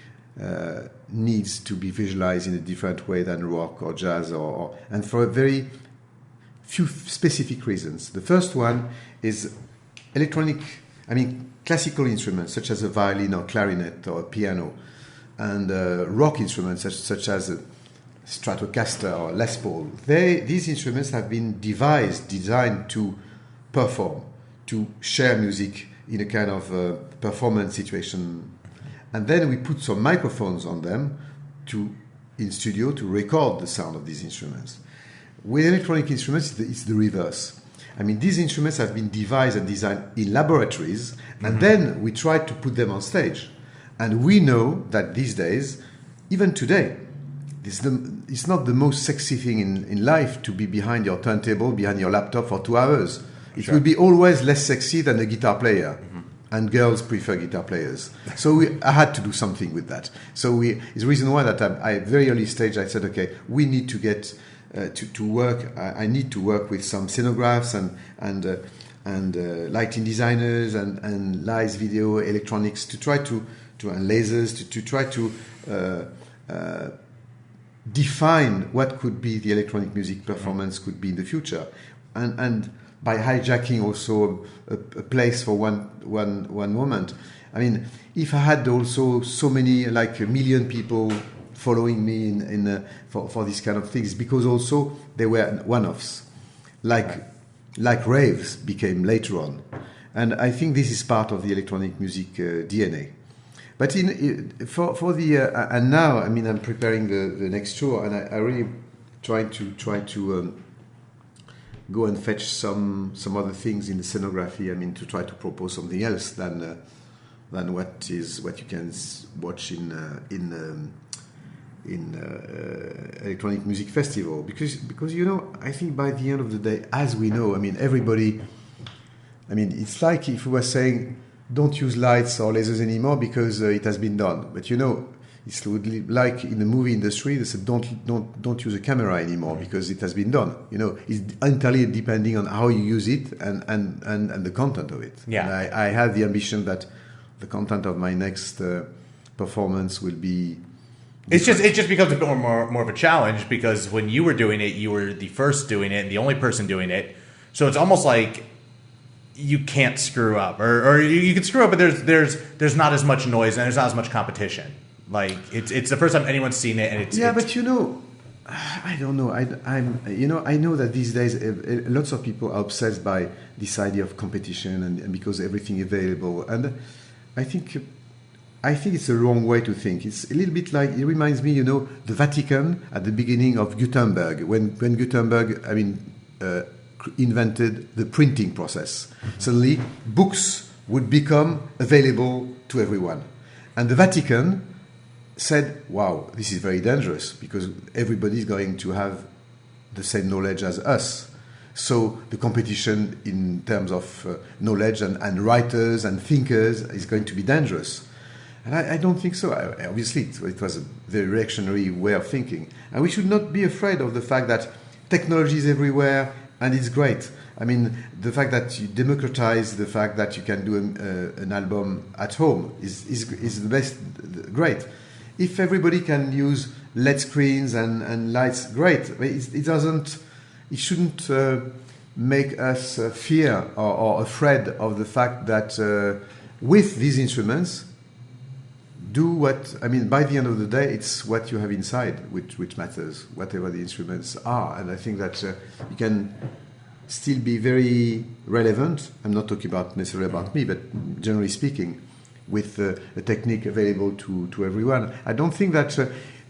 needs to be visualized in a different way than rock or jazz, and for a very few specific reasons. The first one is classical instruments such as a violin or clarinet or a piano and rock instruments such as a Stratocaster or Les Paul. These instruments have been designed to perform, to share music in a kind of performance situation. And then we put some microphones on them in studio to record the sound of these instruments. With electronic instruments, it's the reverse. I mean, these instruments have been devised and designed in laboratories, and then we try to put them on stage. And we know that these days, even today, it's not the most sexy thing in life to be behind your turntable, behind your laptop for 2 hours. It will be always less sexy than a guitar player. And girls prefer guitar players. So I had to do something with that. So it's the reason why that I very early stage, I said, okay, we need to get to work. I need to work with some scenographs and lighting designers and lights, video, electronics to try to and lasers to try to define what could be the electronic music performance could be in the future, and by hijacking also a place for one moment. I mean, if I had also so many, like 1 million people following me for these kind of things, because also they were one-offs, like raves became later on, and I think this is part of the electronic music DNA. But for the and now, I mean, I'm preparing the next show, and I really try to go and fetch some other things in the scenography. I mean, to try to propose something else than what you can watch in electronic music festival, because you know, I think by the end of the day, as we know, I mean, everybody, I mean, it's like if we were saying don't use lights or lasers anymore because it has been done. But you know, it's like in the movie industry, they said don't use a camera anymore because it has been done. You know, it's entirely depending on how you use it and the content of it. Yeah. And I have the ambition that the content of my next performance will be. It just becomes a bit more of a challenge, because when you were doing it, you were the first doing it and the only person doing it. So it's almost like you can't screw up, or you can screw up, but there's not as much noise and there's not as much competition. Like it's the first time anyone's seen it, and it's But you know, I don't know. I know that these days lots of people are obsessed by this idea of competition and because everything is available, and I think it's the wrong way to think. It's a little bit like, it reminds me, you know, the Vatican at the beginning of Gutenberg, when Gutenberg, invented the printing process. Suddenly, books would become available to everyone. And the Vatican said, wow, this is very dangerous because everybody's going to have the same knowledge as us. So the competition in terms of knowledge and writers and thinkers is going to be dangerous. And I don't think so. Obviously, it was a very reactionary way of thinking. And we should not be afraid of the fact that technology is everywhere and it's great. I mean, the fact that you democratize the fact that you can do an album at home is the best, great. If everybody can use LED screens and lights, great. It shouldn't make us fear or afraid of the fact that with these instruments, by the end of the day, it's what you have inside which matters, whatever the instruments are. And I think that you can still be very relevant. I'm not talking necessarily about me, but generally speaking, with a technique available to everyone. I don't think that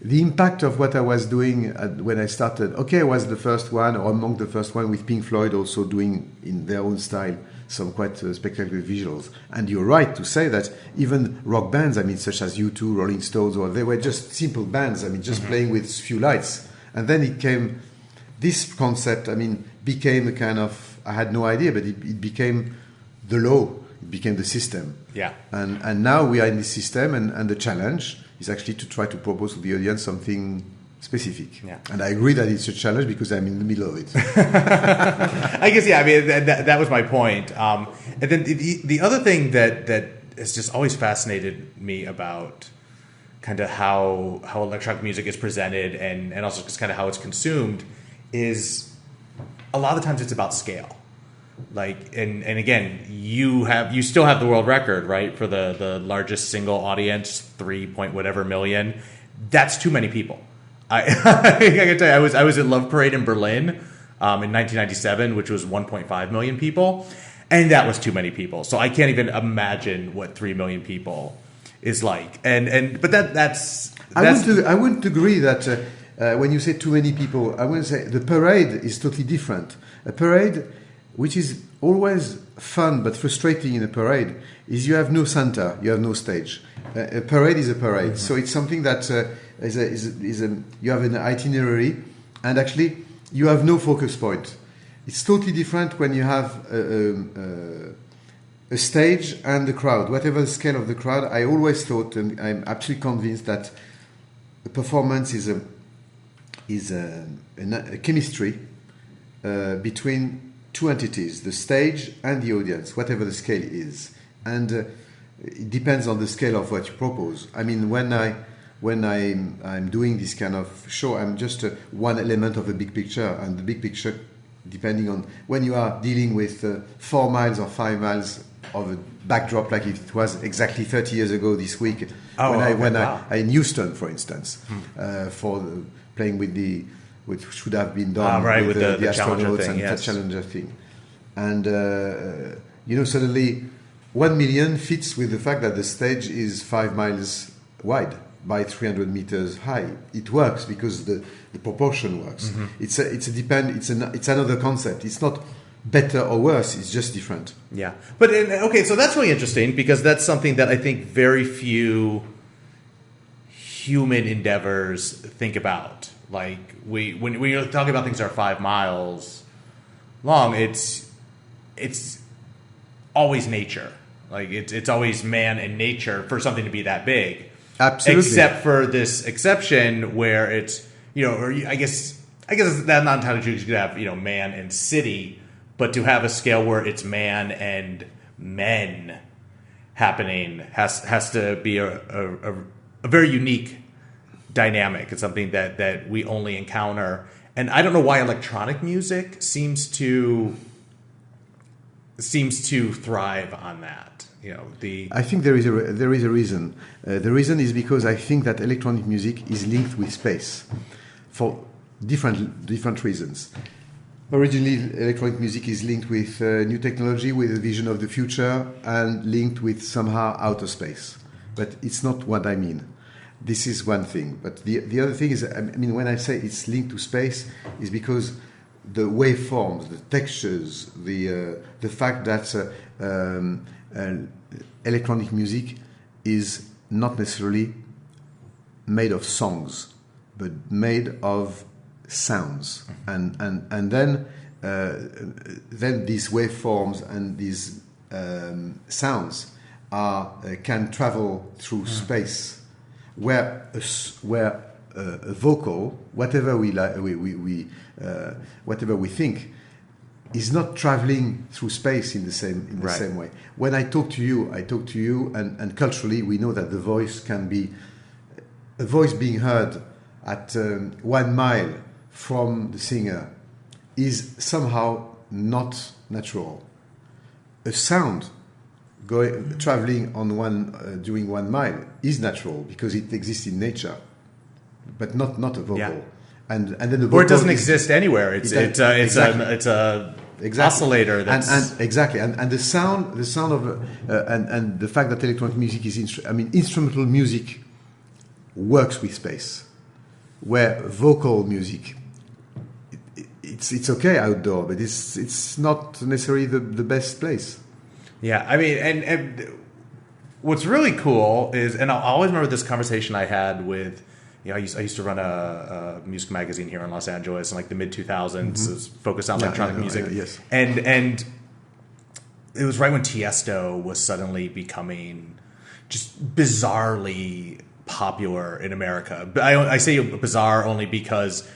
the impact of what I was doing when I started, I was the first one, or among the first one, with Pink Floyd also doing in their own style some quite spectacular visuals. And you're right to say that even rock bands, such as U2, Rolling Stones, or they were just simple bands, just playing with few lights. And then this concept, became a kind of, I had no idea, but it became the law, it became the system. Yeah. And now we are in this system, and the challenge is actually to try to propose to the audience something specific. Yeah. And I agree that it's a challenge because I'm in the middle of it. I guess, that was my point. And then the other thing that has just always fascinated me about kind of how electronic music is presented and also just kind of how it's consumed is a lot of the times it's about scale. Like, and again, you still have the world record, right, for the largest single audience, 3 point whatever million. That's too many people. I can tell you, I was at Love Parade in Berlin in 1997, which was 1.5 million people, and that was too many people. So I can't even imagine what 3 million people is like. But that's I wouldn't agree that when you say too many people. I wouldn't say the parade is totally different. A parade, which is always fun but frustrating in a parade, is you have no center, you have no stage. A parade is a parade, mm-hmm. So it's something that you have an itinerary, and actually you have no focus point. It's totally different when you have a stage and the crowd. Whatever the scale of the crowd, I always thought, and I'm absolutely convinced that a performance is a chemistry between two entities, the stage and the audience, whatever the scale is, and it depends on the scale of what you propose. I mean, when I'm doing this kind of show, I'm just one element of a big picture, and the big picture, depending on when you are dealing with 4 miles or 5 miles of a backdrop, like it was exactly 30 years ago this week, in Houston, for instance, playing with which should have been done with the astronauts thing, and the Challenger thing. And, suddenly 1 million fits with the fact that the stage is 5 miles wide by 300 meters high. It works because the proportion works. Mm-hmm. It's another concept. It's not better or worse. It's just different. Yeah. But, okay, so that's really interesting because that's something that I think very few human endeavors think about. Like when you're talking about things that are 5 miles long, it's always nature. Like it's always man and nature for something to be that big. Absolutely. Except for this exception where it's I guess that's not entirely true. You could have man and city, but to have a scale where it's man and men happening has to be a very unique dynamic. It's something that we only encounter, and I don't know why electronic music seems to thrive on that. I think there is a reason. The reason is because I think that electronic music is linked with space for different reasons. Originally, electronic music is linked with new technology, with a vision of the future, and linked with somehow outer space. But it's not what I mean. This is one thing, but the other thing is, I mean, when I say it's linked to space, is because the waveforms, the textures, the fact that electronic music is not necessarily made of songs, but made of sounds, and then these waveforms and these sounds can travel through space. Where a vocal, whatever whatever we think, is not traveling through space in the same way. When I talk to you, and culturally we know that the voice can be a voice being heard at 1 mile from the singer is somehow not natural. A sound traveling on during 1 mile is natural because it exists in nature, but not a vocal. Yeah. And then the vocal, or it doesn't exist anywhere. It's a oscillator. Exactly. And the sound of and the fact that electronic music is instrumental music works with space, where vocal music it's okay outdoor, but it's not necessarily the best place. Yeah, I mean, and what's really cool is, and I'll always remember this conversation I had with, I used to run a music magazine here in Los Angeles in like the mid 2000s. Mm-hmm. It was focused on electronic music. Yes. And it was right when Tiesto was suddenly becoming just bizarrely popular in America. But I say bizarre only because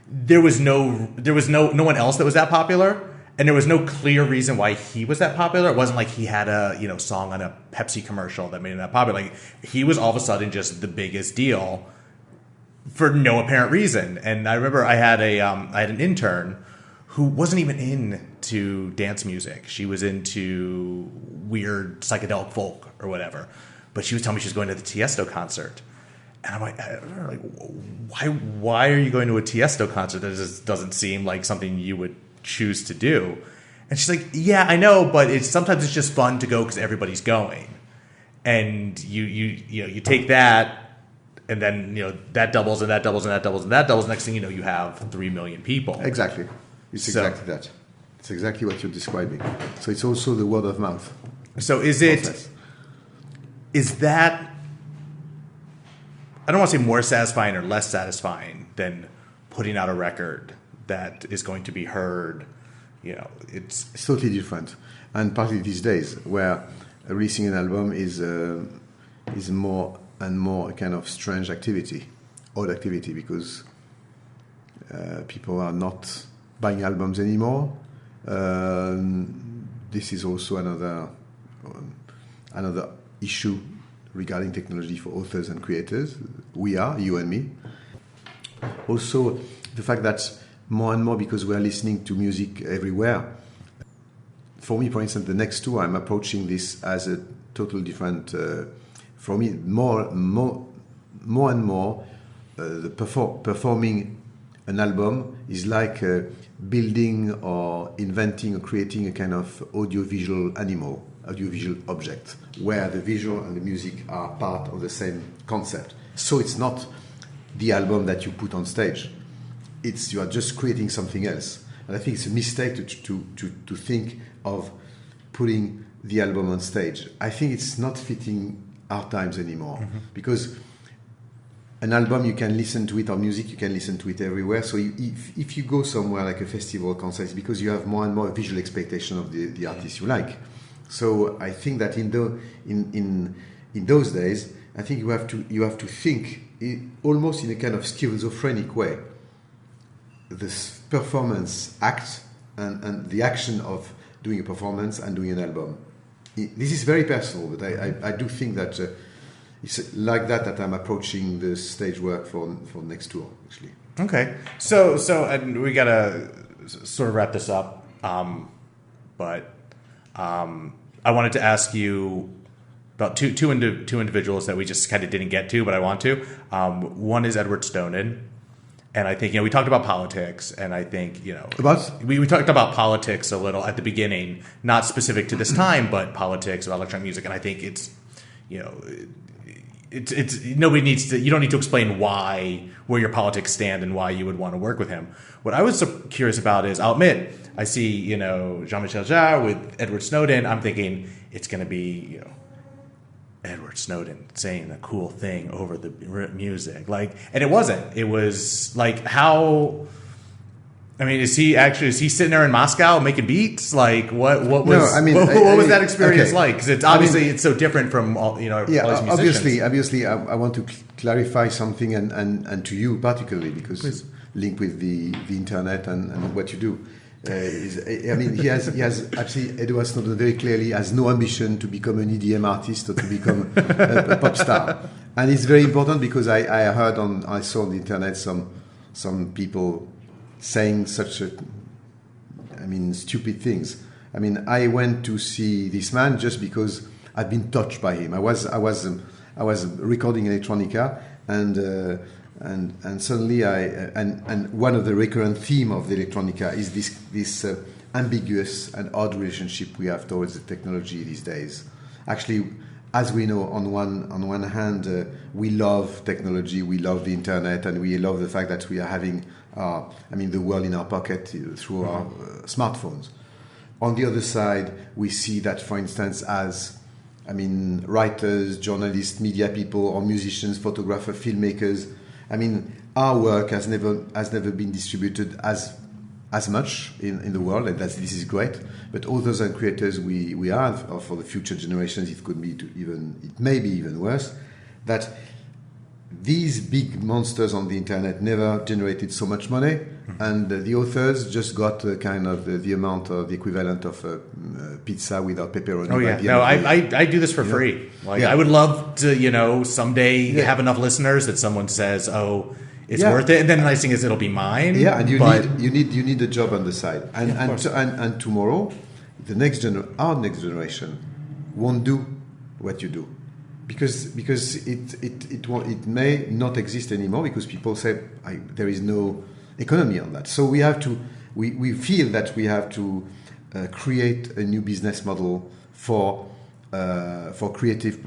there was no one else that was that popular. And there was no clear reason why he was that popular. It wasn't like he had a song on a Pepsi commercial that made him that popular. Like he was all of a sudden just the biggest deal for no apparent reason. And I remember I had an intern who wasn't even into dance music. She was into weird psychedelic folk or whatever. But she was telling me she was going to the Tiesto concert. And I'm like, why are you going to a Tiesto concert? That just doesn't seem like something you would choose to do. And she's like, yeah, I know, but sometimes it's just fun to go because everybody's going. And you take that, and then that doubles and that doubles and that doubles and that doubles. Next thing you know, you have 3 million people. Exactly. It's exactly that. It's exactly what you're describing. So it's also the word of mouth. So is that, I don't want to say more satisfying or less satisfying than putting out a record that is going to be heard? It's totally different. And partly these days, where releasing an album is more and more a kind of strange activity, odd activity, because people are not buying albums anymore. This is also another issue regarding technology for authors and creators. We are, you and me. Also, the fact that more and more, because we are listening to music everywhere. For me, for instance, the next tour, I'm approaching this as a total different. For me, more and more, performing an album is like building or inventing or creating a kind of audiovisual animal, audiovisual object, where the visual and the music are part of the same concept. So it's not the album that you put on stage. You are just creating something else. And I think it's a mistake to think of putting the album on stage. I think it's not fitting our times anymore. Mm-hmm. Because an album, you can listen to it, or music, you can listen to it everywhere. So if you go somewhere like a festival concert, it's because you have more and more visual expectation of the artist you like. So I think that in those days, I think you have to think almost in a kind of schizophrenic way. This performance act and the action of doing a performance and doing an album. This is very personal, but I do think that it's like that I'm approaching the stage work for next tour, actually. Okay. So and we got to sort of wrap this up, but I wanted to ask you about two individuals that we just kind of didn't get to, but I want to. One is Edward Snowden. And I think, we talked about politics, and I think, we talked about politics a little at the beginning, not specific to this time, but politics of electronic music. And I think it's nobody needs to, you don't need to explain where your politics stand and why you would want to work with him. What I was so curious about is, I'll admit, I see, Jean Michel Jarre with Edward Snowden. I'm thinking it's going to be, Edward Snowden saying a cool thing over the music, and it wasn't. It was like, how? I mean, is he sitting there in Moscow making beats? Like, what was? No, what was that experience like? Because it's obviously it's so different from all all these musicians. Obviously, I want to clarify something, and to you particularly, because linked with the internet and what you do. He has actually, Edward Snowden very clearly has no ambition to become an EDM artist or to become a pop star, and it's very important because I saw on the internet some people saying stupid things. I went to see this man just because I've been touched by him. I was recording Electronica and suddenly and one of the recurrent theme of the Electronica is this ambiguous and odd relationship we have towards the technology these days. Actually, as we know, on one hand, we love technology, we love the internet, and we love the fact that we are having the world in our pocket through our smartphones. On the other side, we see that, for instance, as writers, journalists, media people, or musicians, photographers, filmmakers. Our work has never been distributed as much in the world, and this is great. But authors and creators, we are, or for the future generations, it may be even worse. That these big monsters on the internet never generated so much money, and the authors just got kind of the amount of the equivalent of pizza without pepperoni. Oh yeah, no, I do this for free. I would love to, someday have enough listeners that someone says, "Oh, it's worth it. And then the nice thing is it'll be mine. Yeah, and you but need a job on the side, and tomorrow, our next generation won't do what you do, because it may not exist anymore, because people say there is no economy on that. So we have to we feel that we have to create a new business model for creative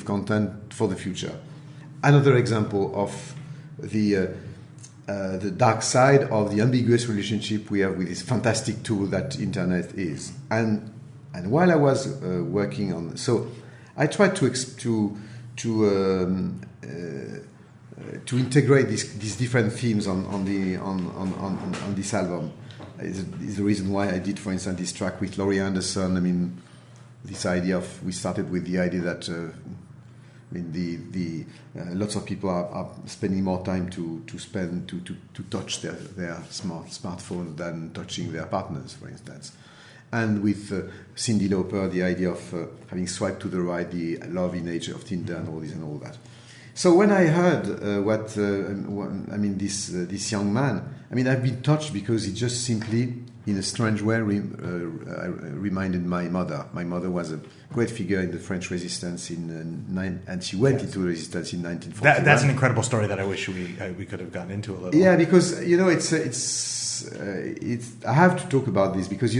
content for the future. Another example of the dark side of the ambiguous relationship we have with this fantastic tool that internet is. And while I was working on, so I tried to integrate these different themes on this album. Is the reason why I did, for instance, this track with Laurie Anderson. I mean, this idea of, we started with the idea that lots of people are spending more time to touch their smartphone than touching their partners, for instance. And with Cyndi Lauper, the idea of having swiped to the right, the love image of Tinder and all this and all that. So when I heard this young man, I mean, I've been touched because he just simply, in a strange way, reminded my mother. My mother was a great figure in the French resistance and she went into the resistance in 1941. That's an incredible story that I wish we could have gotten into a little. Yeah, because I have to talk about this because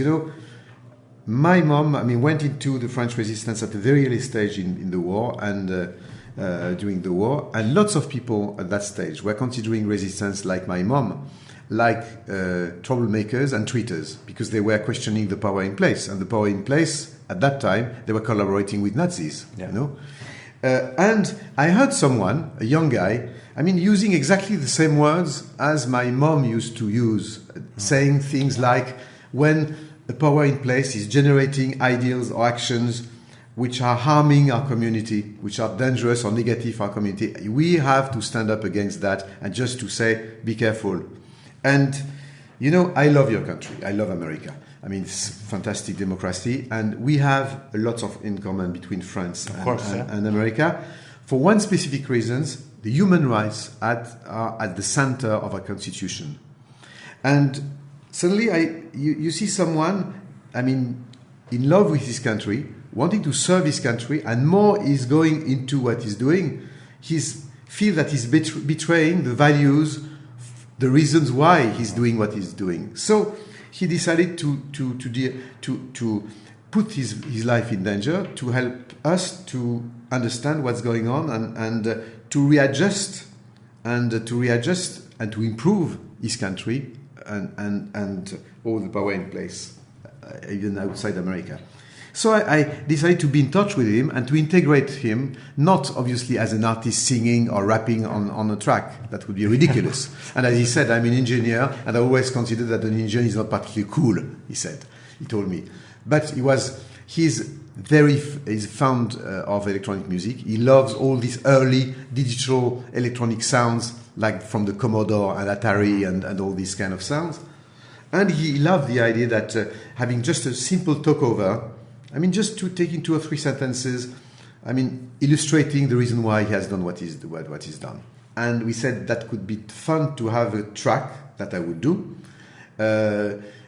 my mom, went into the French resistance at a very early stage in the war and. During the war, and lots of people at that stage were considering resistance, like my mom, like troublemakers and traitors, because they were questioning the power in place. And the power in place at that time, they were collaborating with Nazis. Yeah. And I heard someone, a young guy, using exactly the same words as my mom used to use, saying things like, when the power in place is generating ideals or actions which are harming our community, which are dangerous or negative for our community, we have to stand up against that and just to say, be careful. And, I love your country. I love America. It's fantastic democracy. And we have lots of in common between France and America. For one specific reason, the human rights are at the center of our constitution. And suddenly you see someone, in love with his country, wanting to serve his country, and more is going into what he's doing. He feels that he's betraying the values, the reasons why he's doing what he's doing. So he decided to put his life in danger to help us to understand what's going on and to readjust and to improve his country and all the power in place, even outside America. So I decided to be in touch with him and to integrate him, not obviously as an artist singing or rapping on a track. That would be ridiculous. And as he said, I'm an engineer, and I always considered that an engineer is not particularly cool, he told me. But he's fond of electronic music. He loves all these early digital electronic sounds, like from the Commodore and Atari and all these kind of sounds. And he loved the idea that having just a simple talkover, just to take in 2 or 3 sentences, illustrating the reason why he has done what he's done. And we said that could be fun to have a track that I would do,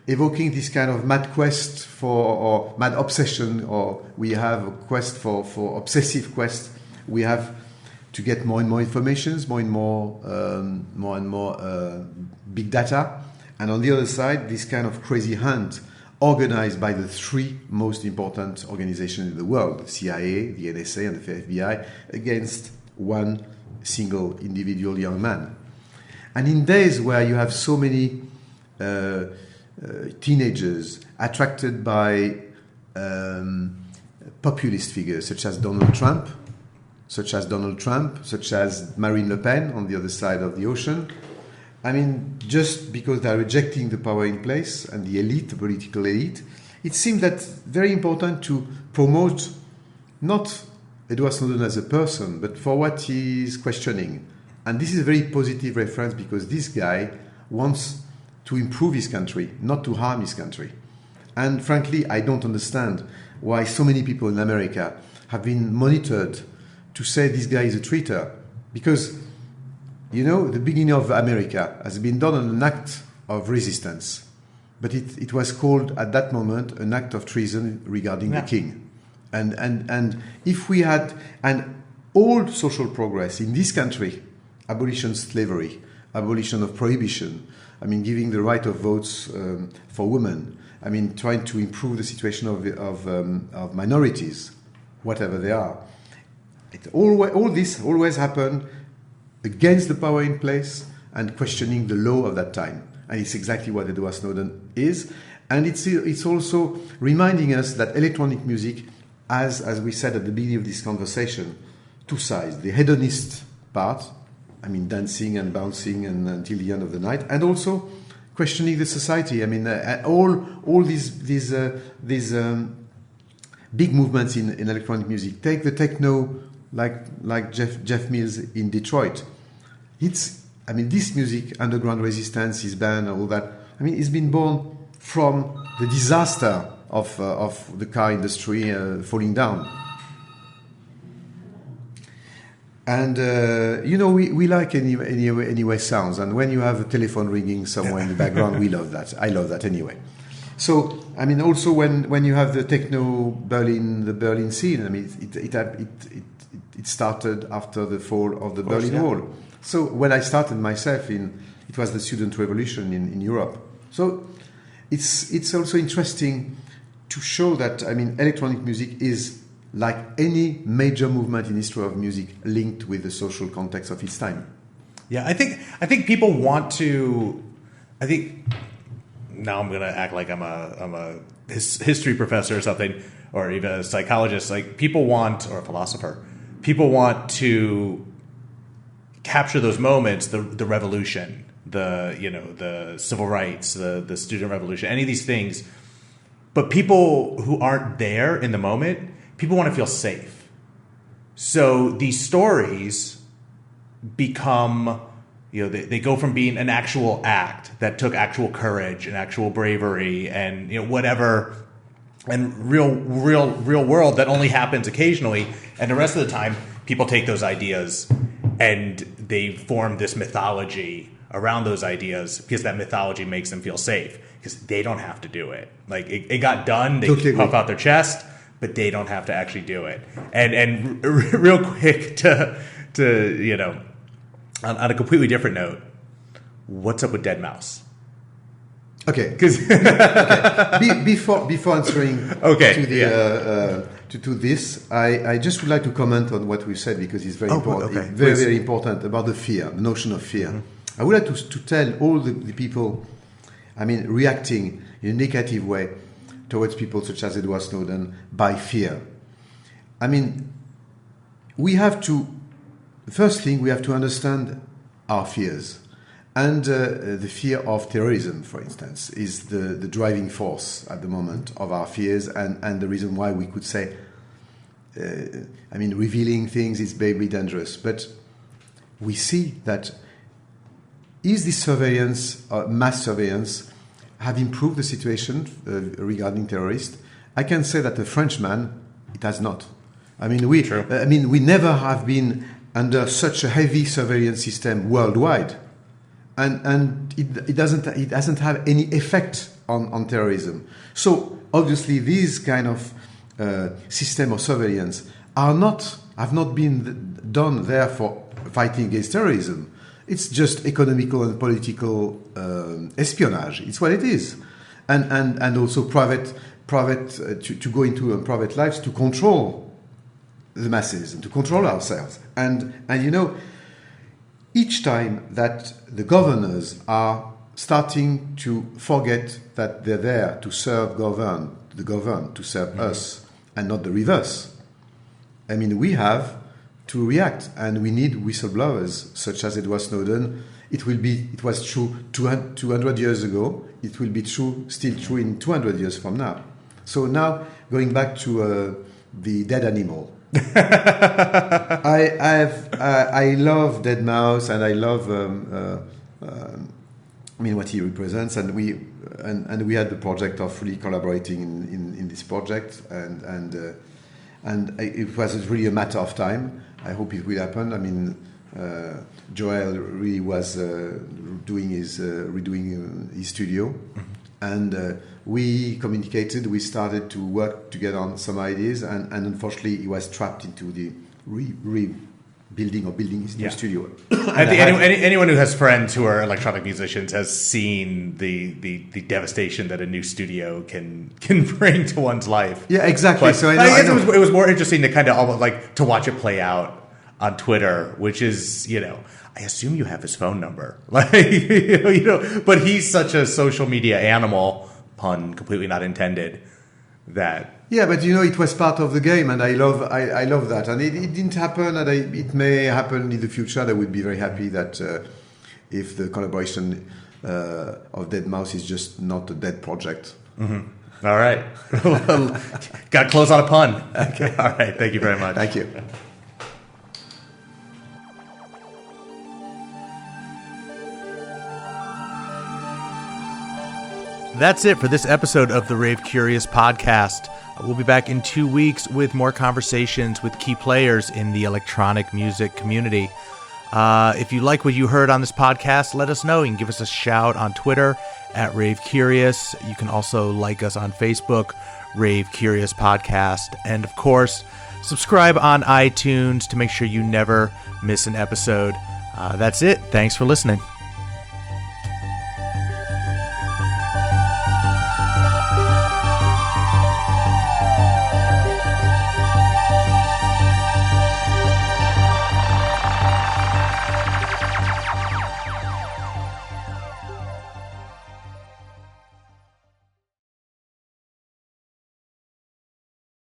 evoking this kind of mad quest or mad obsession, or we have a quest for obsessive quest. We have to get more and more information, more and more big data. And on the other side, this kind of crazy hunt organized by the 3 most important organizations in the world, the CIA, the NSA, and the FBI, against one single individual young man. And in days where you have so many teenagers attracted by populist figures such as Donald Trump, such as Marine Le Pen on the other side of the ocean, just because they're rejecting the power in place and the elite, the political elite, it seemed that very important to promote not Edward Snowden as a person, but for what he is questioning. And this is a very positive reference because this guy wants to improve his country, not to harm his country. And frankly, I don't understand why so many people in America have been monitored to say this guy is a traitor. Because you know, the beginning of America has been done on an act of resistance. But it was called at that moment an act of treason regarding the king. And if we had an old social progress in this country, abolition of slavery, abolition of prohibition, I mean, giving the right of votes for women, I mean, trying to improve the situation of minorities, whatever they are. All this always happened against the power in place and questioning the law of that time. And it's exactly what Edward Snowden is. And it's also reminding us that electronic music, as we said at the beginning of this conversation, two sides. The hedonist part, I mean, dancing and bouncing and until the end of the night, and also questioning the society. I mean, all these big movements in electronic music. Take the techno, like Jeff Mills in Detroit. I mean, this music, underground resistance, his band, all that. I mean, it's been born from the disaster of the car industry falling down. And you know, we like anyway sounds. And when you have a telephone ringing somewhere in the background, we love that. I love that anyway. So I mean, also when you have the techno the Berlin scene. I mean, it started after the fall of the Berlin Wall. So when I started myself it was the student revolution in Europe. So it's also interesting to show that, I mean, electronic music is like any major movement in history of music linked with the social context of its time. Yeah, I think people want to. I think now I'm gonna act like I'm a history professor or something, or even a psychologist. Like people want, or a philosopher. People want to capture those moments, the revolution, the civil rights, the student revolution, any of these things. But people who aren't there in the moment, people want to feel safe. So these stories become, they go from being an actual act that took actual courage and actual bravery and whatever, and real world that only happens occasionally, and the rest of the time people take those ideas and they form this mythology around those ideas because that mythology makes them feel safe because they don't have to do it. Like it got done, they can puff out their chest, but they don't have to actually do it. And real quick to on a completely different note, what's up with Dead Mouse? Okay. Before answering to this, I just would like to comment on what we said because it's very important. Okay. Very important about the notion of fear. Mm-hmm. I would like to tell all the people, I mean, reacting in a negative way towards people such as Edward Snowden by fear. I mean, the first thing we have to understand our fears. And the fear of terrorism, for instance, is the driving force at the moment of our fears and the reason why we could say, revealing things is very dangerous. But we see that is this surveillance, mass surveillance, have improved the situation regarding terrorists? I can say that a Frenchman, it has not. I mean, we never have been under such a heavy surveillance system worldwide. And it doesn't have any effect on terrorism. So obviously these kind of system of surveillance have not been done there for fighting against terrorism. It's just economical and political espionage. It's what it is, and also private to go into private lives to control the masses and to control ourselves. And each time that the governors are starting to forget that they're there to serve the governed to serve us and not the reverse, I mean, we have to react, and we need whistleblowers such as Edward Snowden. It was true 200 years ago. It will be still true in 200 years from now. So now, going back to the dead animal. I love Dead Mouse, and I love what he represents, and we had the project of really collaborating in this project, and it was really a matter of time. I hope it will happen. I mean, Joel really was redoing his studio, and we communicated. We started to work together on some ideas, and unfortunately, he was trapped into the rebuilding or building his new studio. I think anyone who has friends who are electronic musicians has seen the devastation that a new studio can bring to one's life. Yeah, exactly. But So I guess it was more interesting to kind of almost like to watch it play out on Twitter, which is, I assume you have his phone number, like, but he's such a social media animal, pun completely not intended, that. Yeah, but it was part of the game, and I love that. And it didn't happen, and it may happen in the future. I would be very happy that if the collaboration of Dead Mouse is just not a dead project. Mm-hmm. All right. Got to close on a pun. Okay. All right. Thank you very much. Thank you. That's it for this episode of the Rave Curious Podcast. We'll be back in 2 weeks with more conversations with key players in the electronic music community. If you like what you heard on this podcast, let us know. You can give us a shout on Twitter at Rave Curious. You can also like us on Facebook, Rave Curious Podcast. And of course, subscribe on iTunes to make sure you never miss an episode. That's it. Thanks for listening.